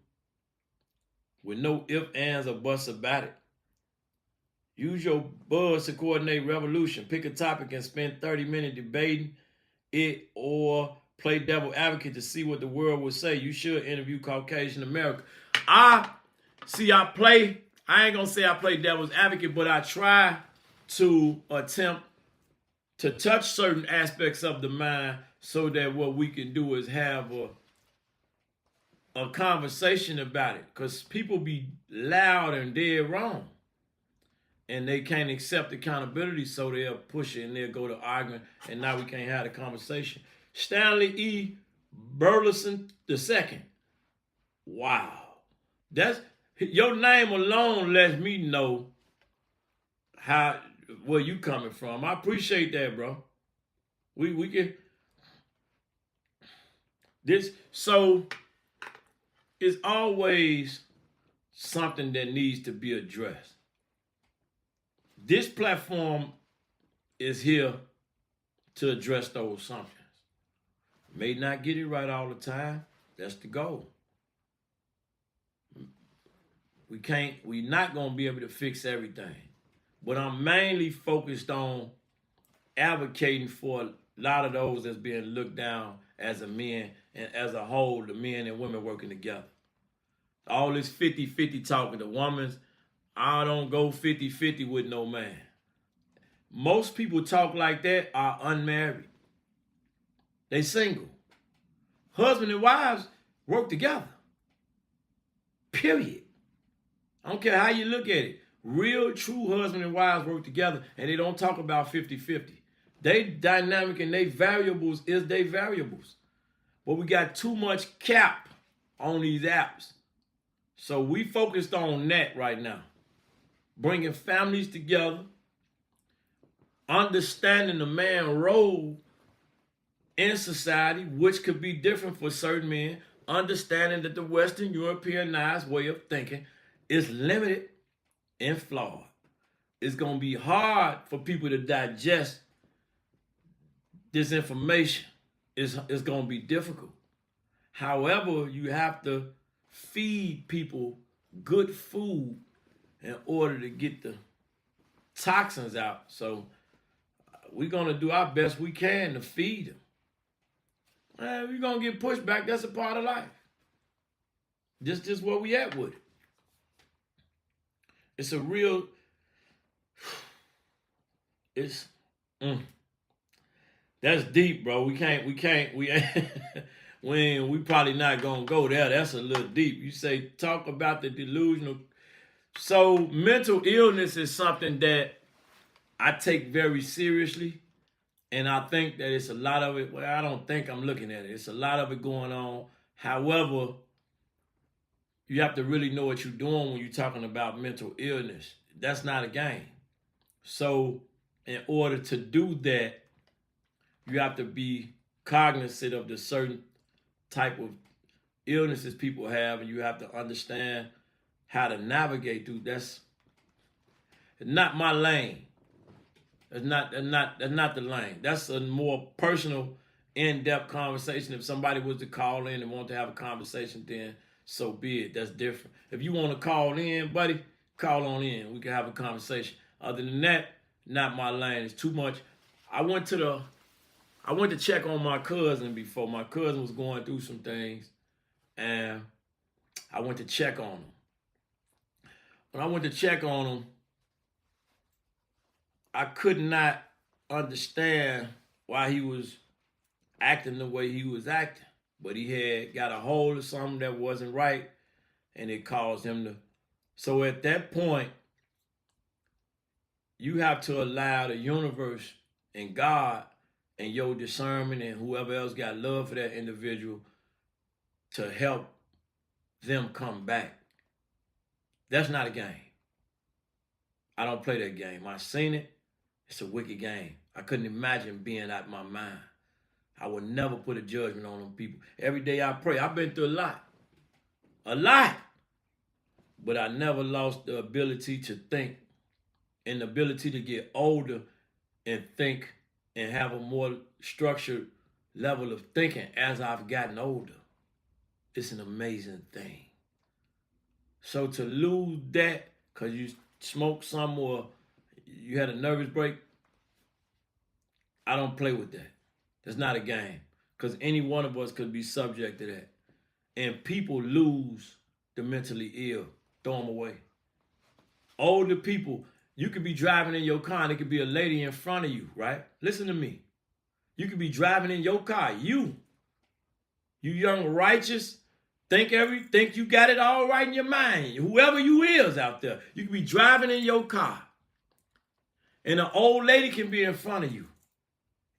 With no ifs, ands, or buts about it. Use your buzz to coordinate revolution. Pick a topic and spend 30 minutes debating it, or play devil advocate to see what the world will say. You should interview Caucasian America. I ain't gonna say I play devil's advocate, but I try to attempt to touch certain aspects of the mind so that what we can do is have a conversation about it. Because people be loud and dead wrong. And they can't accept accountability, so they'll push it and they'll go to arguing, and now we can't have the conversation. Stanley E. Burleson II. Wow. That's your name alone lets me know how where you coming from. I appreciate that, bro. We can this so it's always something that needs to be addressed. This platform is here to address those assumptions. May not get it right all the time. That's the goal. We're not going to be able to fix everything. But I'm mainly focused on advocating for a lot of those that's being looked down as a men and as a whole, the men and women working together. All this 50-50 talking, the woman's, I don't go 50-50 with no man. Most people talk like that are unmarried. They single. Husband and wives work together. Period. I don't care how you look at it. Real, true husband and wives work together, and they don't talk about 50-50. They dynamic and they variables is they variables. But we got too much cap on these apps. So we focused on that right now. Bringing families together, understanding the man's role in society, which could be different for certain men, understanding that the Western Europeanized way of thinking is limited and flawed. It's going to be hard for people to digest this information. It's going to be difficult. However, you have to feed people good food in order to get the toxins out. So we're going to do our best we can to feed them. We're going to get pushback. That's a part of life. Just where we at with it. It's a real, that's deep, bro. We probably not gonna go there. That's a little deep. You say, talk about the delusional. So mental illness is something that I take very seriously. And I think that it's a lot of it. Well, I don't think I'm looking at it. It's a lot of it going on. However, you have to really know what you're doing when you're talking about mental illness. That's not a game. So in order to do that, you have to be cognizant of the certain type of illnesses people have, and you have to understand how to navigate through. That's not my lane. That's not the lane. That's a more personal, in-depth conversation. If somebody was to call in and want to have a conversation, then so be it. That's different. If you want to call in, buddy, call on in. We can have a conversation. Other than that, not my lane. It's too much. I went to check on my cousin before. My cousin was going through some things, and I went to check on him. When I went to check on him, I could not understand why he was acting the way he was acting. But he had got a hold of something that wasn't right, and it caused him to. So at that point, you have to allow the universe and God and your discernment and whoever else got love for that individual to help them come back. That's not a game. I don't play that game. I've seen it. It's a wicked game. I couldn't imagine being out of my mind. I would never put a judgment on them people. Every day I pray. I've been through a lot. A lot. But I never lost the ability to think and the ability to get older and think and have a more structured level of thinking as I've gotten older. It's an amazing thing. So to lose that because you smoked some or you had a nervous break, I don't play with that. That's not a game, because any one of us could be subject to that. And people lose the mentally ill. Throw them away. Older people, you could be driving in your car and it could be a lady in front of you, right? Listen to me. You could be driving in your car. You young righteous, think you got it all right in your mind. Whoever you is out there, you could be driving in your car. And an old lady can be in front of you.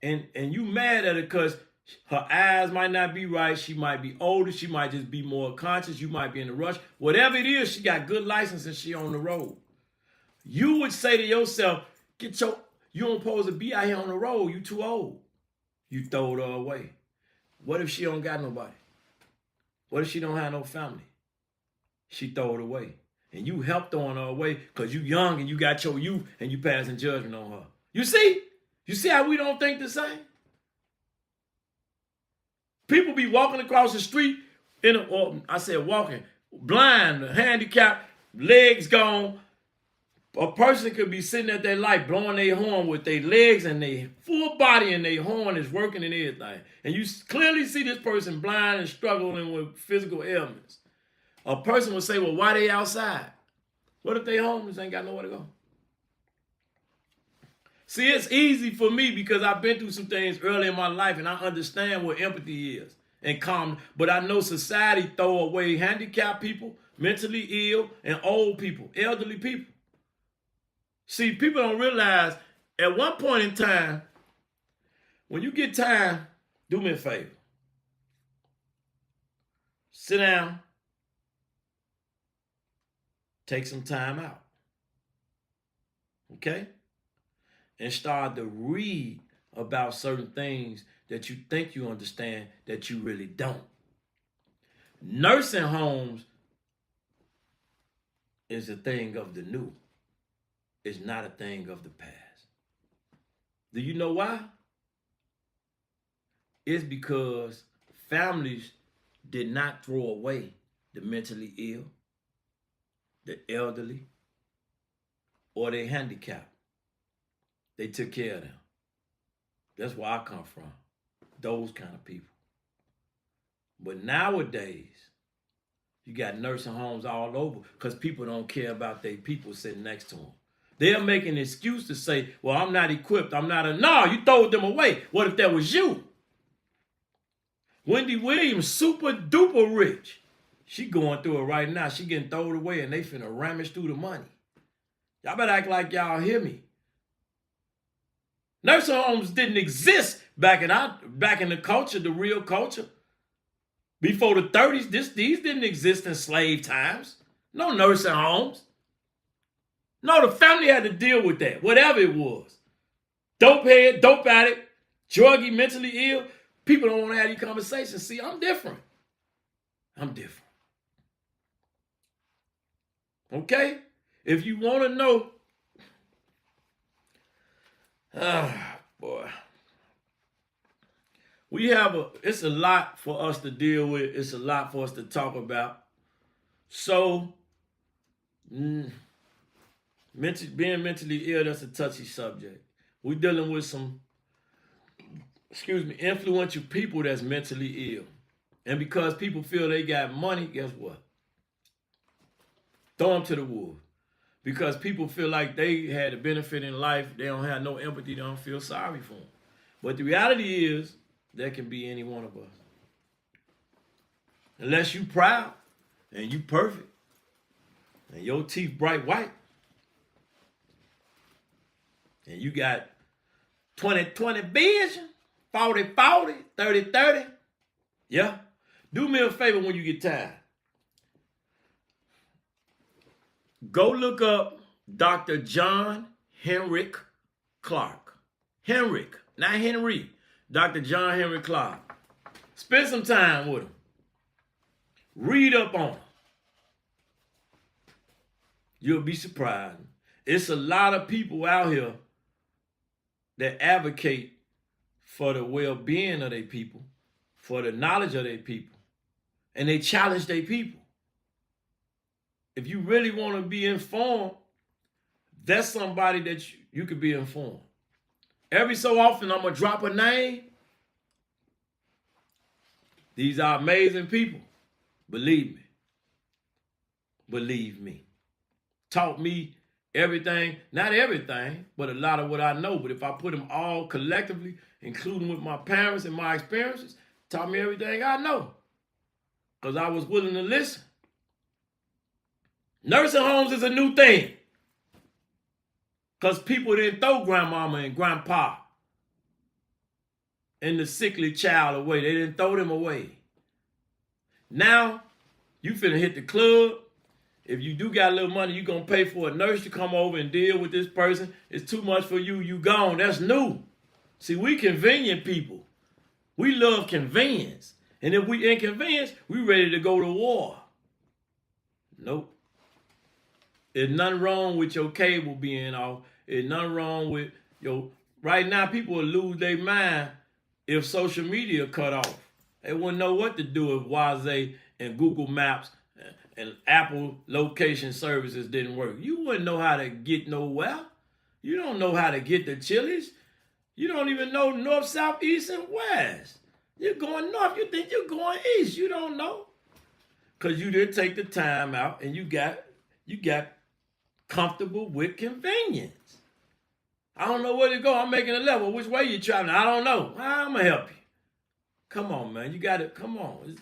And you mad at her because her eyes might not be right. She might be older. She might just be more conscious. You might be in a rush. Whatever it is, she got good license and she on the road. You would say to yourself, You don't supposed to be out here on the road. You too old. You throw her away. What if she don't got nobody? What if she don't have no family? She throw it away. And you helped throwing her away because you young and you got your youth and you passing judgment on her. You see? You see how we don't think the same? People be walking across the street, walking, blind, handicapped, legs gone. A person could be sitting at their light blowing their horn with their legs and their full body and their horn is working and everything. And you clearly see this person blind and struggling with physical ailments. A person would say, well, why they outside? What if they homeless ain't got nowhere to go? See, it's easy for me because I've been through some things early in my life and I understand what empathy is and calm. But I know society throw away handicapped people, mentally ill, and old people, elderly people. See, people don't realize at one point in time, when you get time, do me a favor. Sit down. Take some time out. Okay? And start to read about certain things that you think you understand that you really don't. Nursing homes is a thing of the new. It's not a thing of the past. Do you know why? It's because families did not throw away the mentally ill, the elderly, or the handicapped. They took care of them. That's where I come from. Those kind of people. But nowadays, you got nursing homes all over because people don't care about their people sitting next to them. They're making an excuse to say, well, I'm not equipped. No, you throw them away. What if that was you? Wendy Williams, super duper rich. She going through it right now. She getting thrown away and they finna rummage through the money. Y'all better act like y'all hear me. Nursing homes didn't exist back in the culture, the real culture. Before the 30s, these didn't exist in slave times. No nursing homes. No, the family had to deal with that, whatever it was. Dope head, dope addict, druggy, mentally ill. People don't want to have these conversations. See, I'm different. Okay? If you want to know, boy. It's a lot for us to deal with. It's a lot for us to talk about. So, being mentally ill, that's a touchy subject. We're dealing with some, influential people that's mentally ill. And because people feel they got money, guess what? Throw them to the wolves. Because people feel like they had a benefit in life, they don't have no empathy, they don't feel sorry for them. But the reality is, that can be any one of us. Unless you proud and you perfect and your teeth bright white and you got 20/20 vision, 40/40, 30/30. Yeah. Do me a favor when you get time. Go look up Dr. John Henrik Clark. Henrik, not Henry. Dr. John Henrik Clark. Spend some time with him. Read up on him. You'll be surprised. It's a lot of people out here that advocate for the well-being of their people, for the knowledge of their people, and they challenge their people. If you really want to be informed, that's somebody that you could be informed. Every so often, I'm going to drop a name. These are amazing people. Believe me. Believe me. Taught me everything, not everything, but a lot of what I know. But if I put them all collectively, including with my parents and my experiences, taught me everything I know. Because I was willing to listen. Nursing homes is a new thing. Because people didn't throw grandmama and grandpa and the sickly child away. They didn't throw them away. Now, you finna hit the club, If you do got a little money, you're going to pay for a nurse to come over and deal with this person. It's too much for you. You gone. That's new. See, we convenient people. We love convenience. And if we inconvenience, we ready to go to war. Nope. There's nothing wrong with your cable being off. There's nothing wrong with your... Right now, people will lose their mind if social media cut off. They wouldn't know what to do if Waze and Google Maps and Apple location services didn't work. You wouldn't know how to get nowhere. You don't know how to get to Chili's. You don't even know north, south, east, and west. You're going north. You think you're going east. You don't know. Because you didn't take the time out and you got comfortable with convenience. I don't know where to go. I'm making a level. Which way you traveling? I don't know. I'm going to help you. Come on, man. You got it. Come on.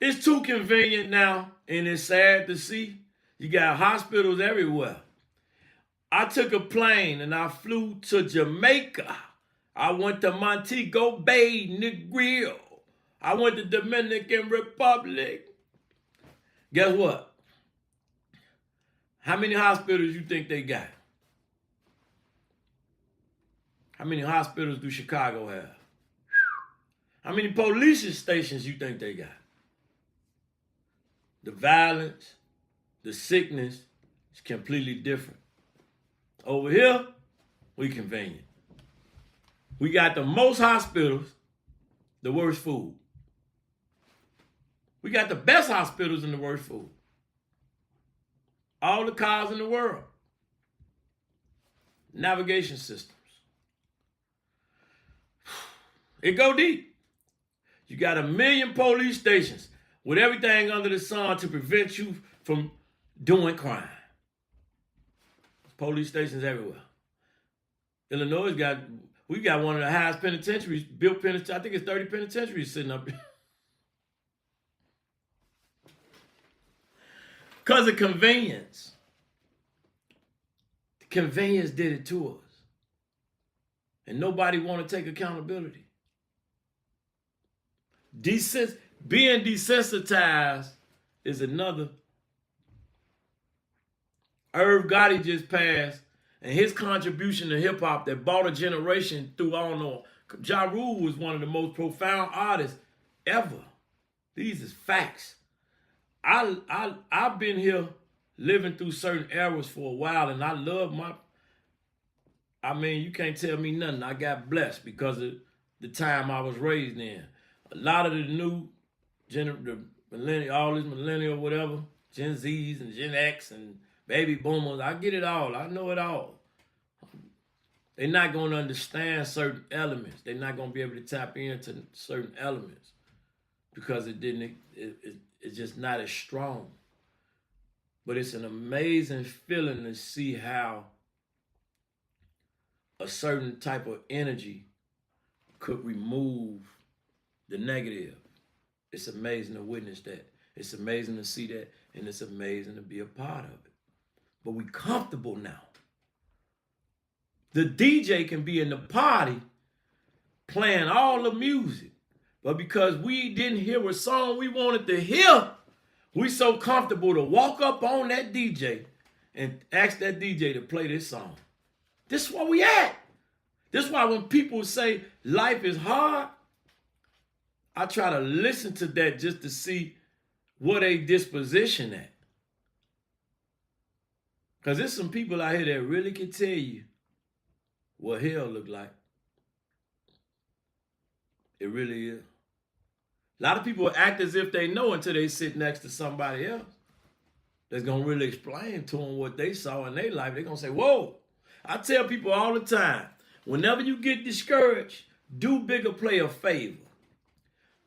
It's too convenient now, and it's sad to see. You got hospitals everywhere. I took a plane and I flew to Jamaica. I went to Montego Bay, Negril. I went to Dominican Republic. Guess what? How many hospitals you think they got? How many hospitals do Chicago have? How many police stations you think they got? The violence, the sickness is completely different. Over here, we convenient. We got the most hospitals, the worst food. We got the best hospitals and the worst food. All the cars in the world. Navigation systems. It go deep. You got 1 million police stations with everything under the sun to prevent you from doing crime. Police stations everywhere. Illinois we got one of the highest penitentiaries, built penitentiary. I think it's 30 penitentiaries sitting up here. Because of convenience. The convenience did it to us. And nobody want to take accountability. Being desensitized is another. Irv Gotti just passed, and his contribution to hip hop that brought a generation through, I don't know, Ja Rule was one of the most profound artists ever. These is facts. I've been here living through certain eras for a while, and I love you can't tell me nothing. I got blessed because of the time I was raised in. A lot of the new the millennial, all this millennial, whatever, Gen Zs and Gen X and baby boomers, I get it all. I know it all. They're not going to understand certain elements. They're not going to be able to tap into certain elements because it's just not as strong. But it's an amazing feeling to see how a certain type of energy could remove the negative. It's amazing to witness that. It's amazing to see that, and it's amazing to be a part of it. But we comfortable now. The DJ can be in the party playing all the music, but because we didn't hear a song we wanted to hear, we so comfortable to walk up on that DJ and ask that DJ to play this song. This is where we at. This is why when people say life is hard, I try to listen to that just to see what they disposition at. Because there's some people out here that really can tell you what hell look like. It really is. A lot of people act as if they know until they sit next to somebody else that's going to really explain to them what they saw in their life. They're going to say, whoa. I tell people all the time, whenever you get discouraged, do bigger play a favor.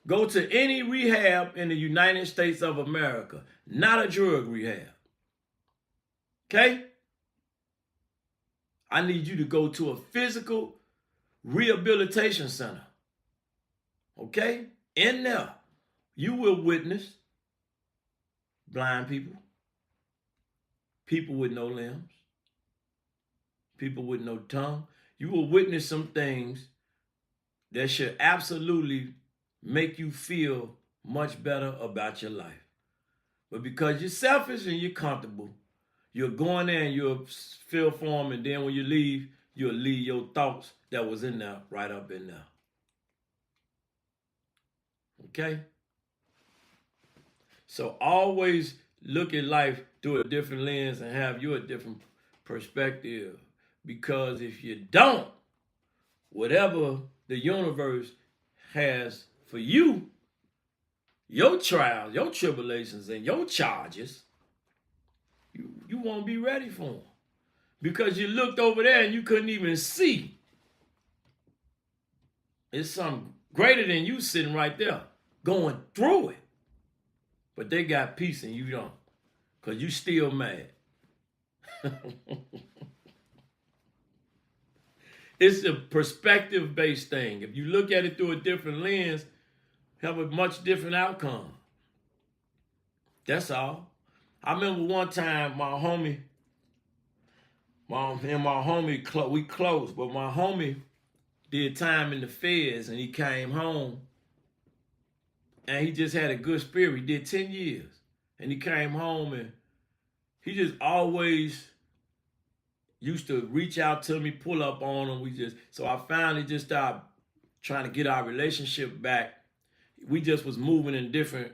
Go to any rehab in the United States of America, not a drug rehab. Okay? I need you to go to a physical rehabilitation center. Okay? In there, you will witness blind people, people with no limbs, people with no tongue. You will witness some things that should absolutely make you feel much better about your life. But because you're selfish and you're comfortable, you're going there and you'll feel for them, and then when you leave, you'll leave your thoughts that was in there right up in there. Okay? So always look at life through a different lens and have you a different perspective. Because if you don't, whatever the universe has for you, your trials, your tribulations, and your charges, you won't be ready for them. Because you looked over there and you couldn't even see. It's something greater than you sitting right there, going through it. But they got peace and you don't. Because you still mad. It's a perspective-based thing. If you look at it through a different lens, have a much different outcome. That's all. I remember one time my homie, we close, but my homie did time in the feds and he came home and he just had a good spirit. He did 10 years and he came home and he just always used to reach out to me, pull up on him. So I finally just started trying to get our relationship back. We was moving different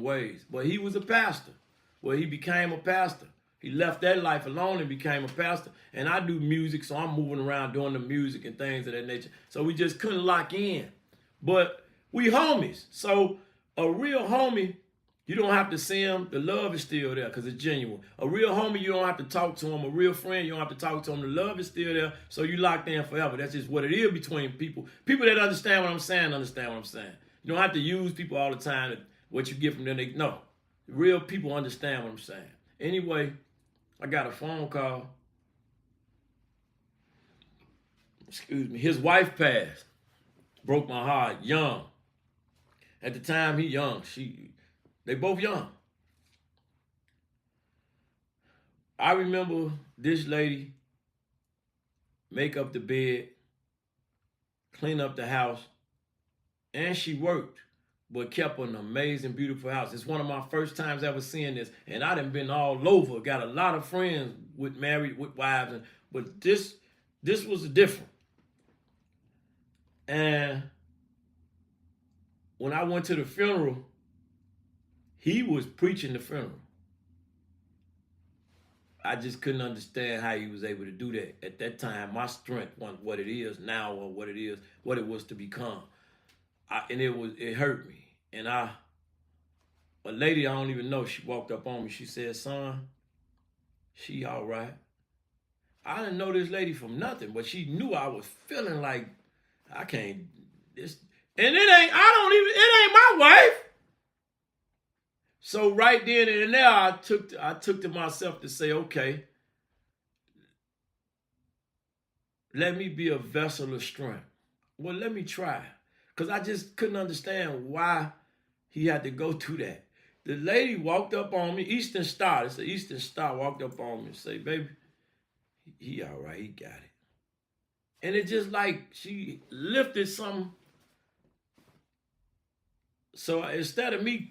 ways. But he was a pastor. Well, he became a pastor. He left that life alone and became a pastor. And I do music, so I'm moving around doing the music and things of that nature. So we just couldn't lock in. But we homies. So a real homie, you don't have to see him. The love is still there because it's genuine. A real homie, you don't have to talk to him. A real friend, you don't have to talk to him. The love is still there. So you locked in forever. That's just what it is between people. People that understand what I'm saying, understand what I'm saying. You don't have to use people all the time. What you get from them, no. Real people understand what I'm saying. Anyway, I got a phone call. Excuse me. His wife passed. Broke my heart. Young. At the time, he young. They both young. I remember this lady make up the bed, clean up the house, and she worked, but kept an amazing, beautiful house. It's one of my first times ever seeing this, and I done been all over. Got a lot of friends married with wives, but this was different. And when I went to the funeral, he was preaching the funeral. I just couldn't understand how he was able to do that. At that time, my strength wasn't what it is now or what it was to become. And it hurt me. And a lady I don't even know, she walked up on me. She said, "Son, she all right." I didn't know this lady from nothing, but she knew I was feeling like I can't. And it ain't my wife. So right then and there, I took to myself to say, okay, let me be a vessel of strength. Well, let me try. Because I just couldn't understand why he had to go through that. The lady walked up on me, Eastern Star, it's an Eastern Star, walked up on me and said, "Baby, he all right, he got it." And it just like she lifted something. So instead of me,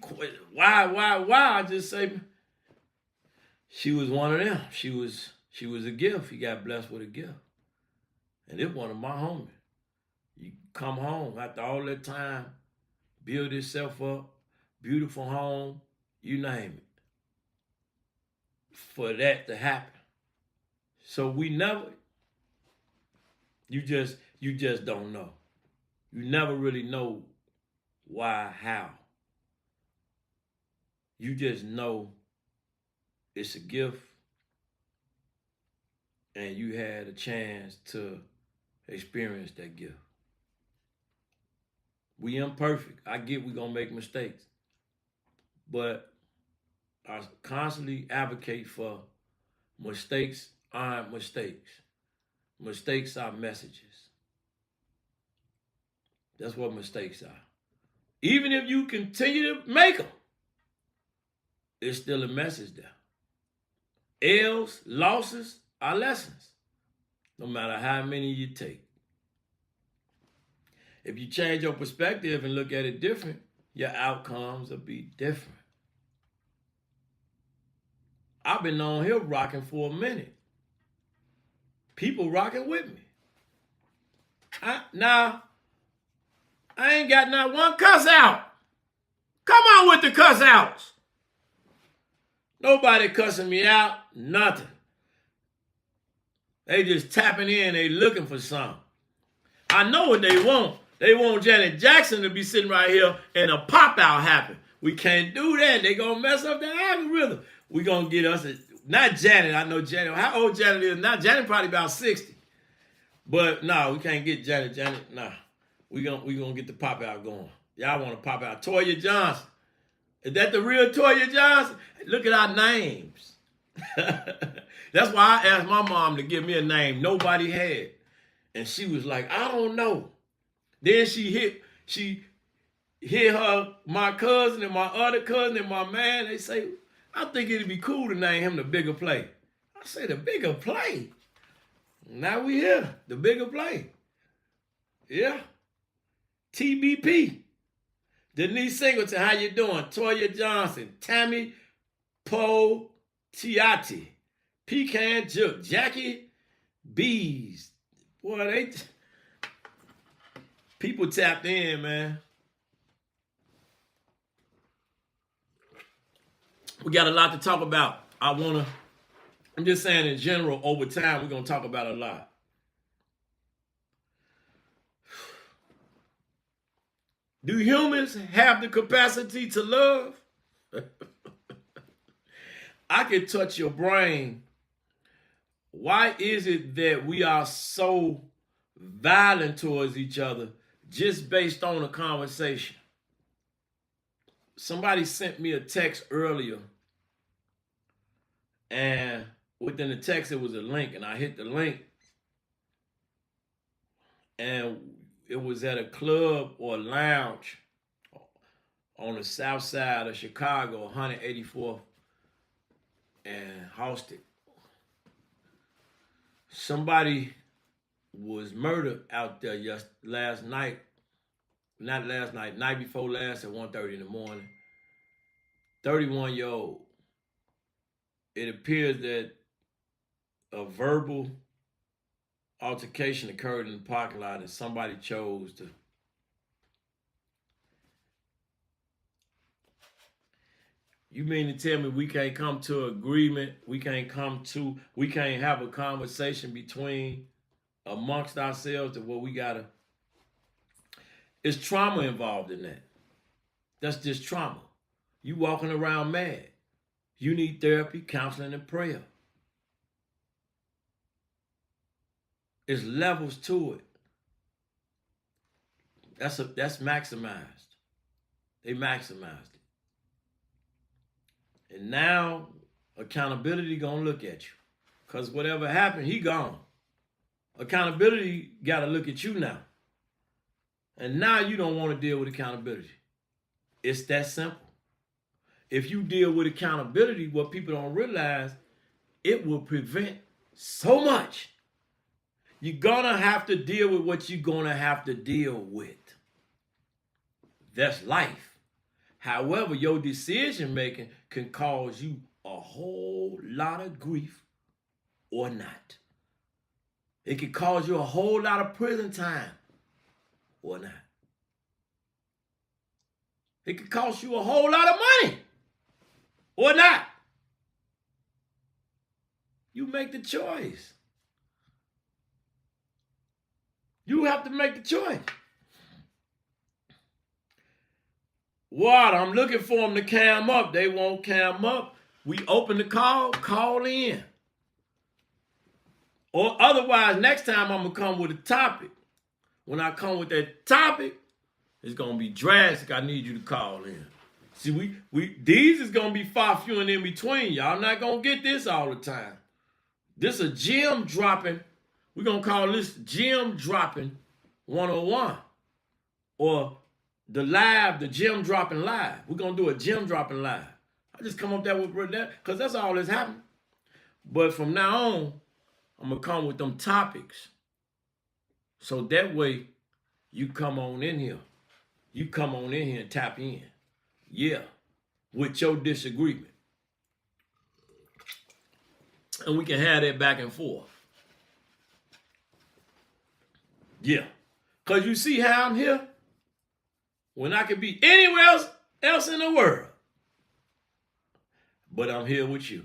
why, I just say, she was one of them. She was a gift. He got blessed with a gift. And it's one of my homies. You come home after all that time, build yourself up, beautiful home, you name it, for that to happen. So you just don't know. You never really know why, how. You just know it's a gift and you had a chance to experience that gift. We imperfect. I get we're going to make mistakes. But I constantly advocate for mistakes aren't mistakes. Mistakes are messages. That's what mistakes are. Even if you continue to make them, it's still a message there. L's, losses are lessons, no matter how many you take. If you change your perspective and look at it different, your outcomes will be different. I've been on here rocking for a minute. People rocking with me. Now, I ain't got not one cuss out. Come on with the cuss outs. Nobody cussing me out, nothing. They just tapping in, they looking for something. I know what they want. They want Janet Jackson to be sitting right here and a pop out happen. We can't do that. They gonna mess up the algorithm. We gonna get us not Janet. I know Janet. How old Janet is now? Janet probably about 60. But no, we can't get Janet. Nah. We gonna get the pop out going. Y'all want to pop out. Toya Johnson. Is that the real Toya Johnson? Look at our names. That's why I asked my mom to give me a name nobody had. And she was like, I don't know. Then she hit my cousin and my other cousin and my man. They say, I think it'd be cool to name him the Bigger Play. I say, the Bigger Play? Now we here, the Bigger Play. Yeah. TBP. Denise Singleton, how you doing? Toya Johnson, Tammy Poe Tiati, Pecan Jook, Jackie Bees. Boy, people tapped in, man. We got a lot to talk about. I'm just saying in general, over time, we're going to talk about a lot. Do humans have the capacity to love? I can touch your brain. Why is it that we are so violent towards each other just based on a conversation? Somebody sent me a text earlier, and within the text, it was a link, and I hit the link, and it was at a club or lounge on the south side of Chicago, 184th and Halsted. Somebody was murdered out there night before last at 1:30 in the morning. 31-year-old. It appears that a verbal altercation occurred in the parking lot and somebody chose to You mean to tell me we can't come to an agreement, we can't have a conversation amongst ourselves to where we gotta, it's trauma involved in that. That's just trauma. You walking around mad. You need therapy, counseling, and prayer. There's levels to it. That's maximized. They maximized it. And now accountability gonna look at you. Because whatever happened, he gone. Accountability gotta look at you now. And now you don't want to deal with accountability. It's that simple. If you deal with accountability, what people don't realize, it will prevent so much. You're gonna have to deal with what you're gonna have to deal with. That's life. However, your decision making can cause you a whole lot of grief or not. It can cause you a whole lot of prison time or not. It could cost you a whole lot of money or not. You make the choice. You have to make the choice. What? I'm looking for them to cam up. They won't cam up. We open the call in. Or otherwise, next time I'm going to come with a topic. When I come with that topic, it's going to be drastic. I need you to call in. See, these is going to be far few and in between. Y'all not going to get this all the time. This a gem dropping. We're going to call this gem dropping 101. Or the gem dropping live. We're going to do a gem dropping live. I just come up there with that because that's all that's happening. But from now on, I'm going to come with them topics. So that way, you come on in here. You come on in here and tap in. Yeah. With your disagreement. And we can have that back and forth. Yeah. Because you see how I'm here? When I could be anywhere else in the world. But I'm here with you.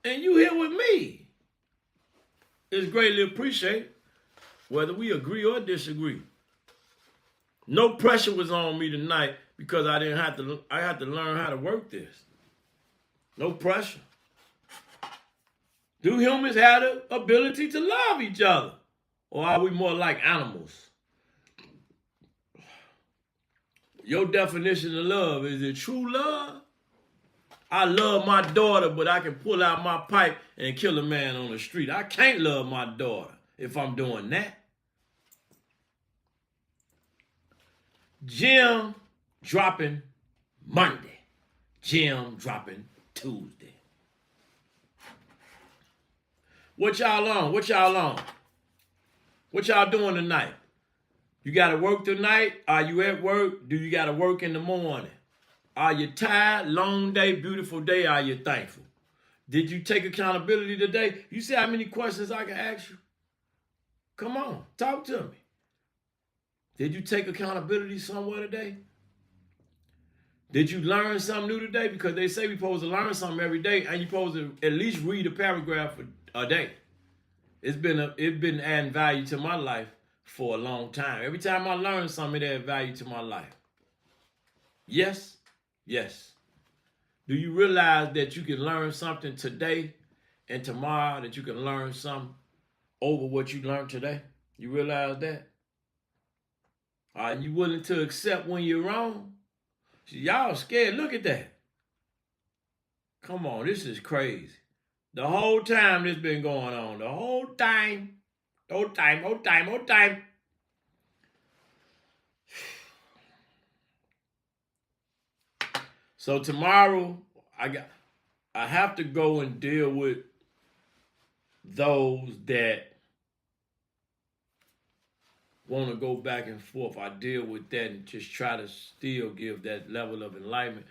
And you here with me. It's greatly appreciated, whether we agree or disagree. No pressure was on me tonight because I had to learn how to work this. No pressure. Do humans have the ability to love each other? Or are we more like animals? Your definition of love, is it true love? I love my daughter, but I can pull out my pipe and kill a man on the street. I can't love my daughter if I'm doing that. Jim dropping Monday. Jim dropping Tuesday. What y'all on? What y'all on? What y'all doing tonight? You got to work tonight? Are you at work? Do you got to work in the morning? Are you tired? Long day, beautiful day. Are you thankful? Did you take accountability today? You see how many questions I can ask you? Come on, talk to me. Did you take accountability somewhere today? Did you learn something new today? Because they say we're supposed to learn something every day, and you're supposed to at least read a paragraph a day. It's been adding value to my life for a long time. Every time I learn something, it adds value to my life. Yes? Yes. Do you realize that you can learn something today and tomorrow, that you can learn something over what you learned today? You realize that? Are you willing to accept when you're wrong? See, y'all scared. Look at that. Come on, this is crazy. The whole time this been going on. The whole time. Whole time. So tomorrow, I have to go and deal with those that want to go back and forth. I deal with that and just try to still give that level of enlightenment.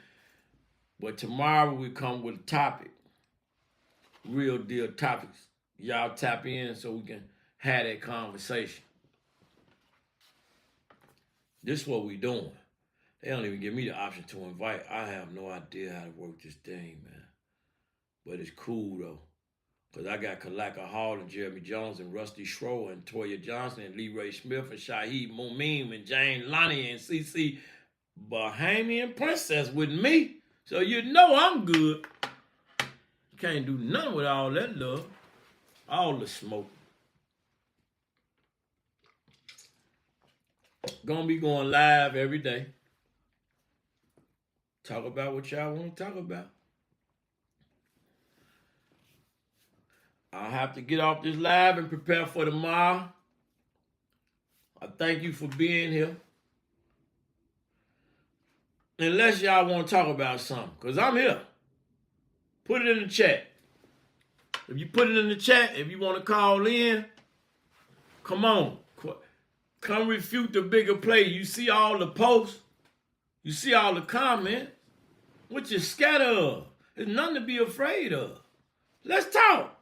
But tomorrow we come with a topic, real deal topics. Y'all tap in so we can have that conversation. This is what we doing. They don't even give me the option to invite. I have no idea how to work this thing, man. But it's cool, though. Because I got Kalaka Hall and Jeremy Jones and Rusty Schroer and Toya Johnson and Lee Ray Smith and Shaheed Mumin and Jane Lonnie and CC Bahamian Princess with me. So you know I'm good. Can't do nothing with all that love. All the smoke. Gonna be going live every day. Talk about what y'all want to talk about. I'll have to get off this live and prepare for tomorrow. I thank you for being here. Unless y'all want to talk about something, because I'm here. Put it in the chat. If you put it in the chat, if you want to call in, come on. Come refute the bigger play. You see all the posts. You see all the comments. What you scared of? There's nothing to be afraid of. Let's talk.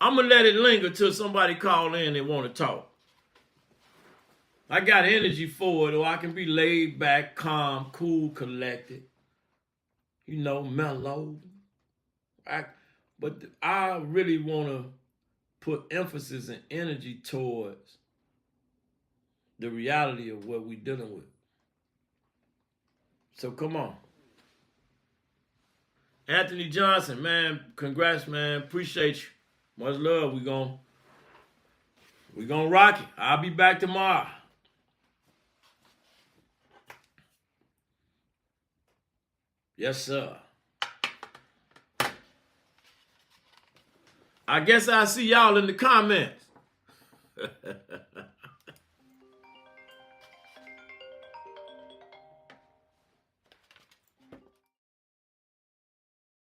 I'm going to let it linger till somebody call in and want to talk. I got energy for it, or I can be laid back, calm, cool, collected. You know, mellow. But I really want to put emphasis and energy towards the reality of what we're dealing with. So come on. Anthony Johnson, man, congrats, man. Appreciate you. Much love. We gonna rock it. I'll be back tomorrow. Yes, sir. I guess I'll see y'all in the comments.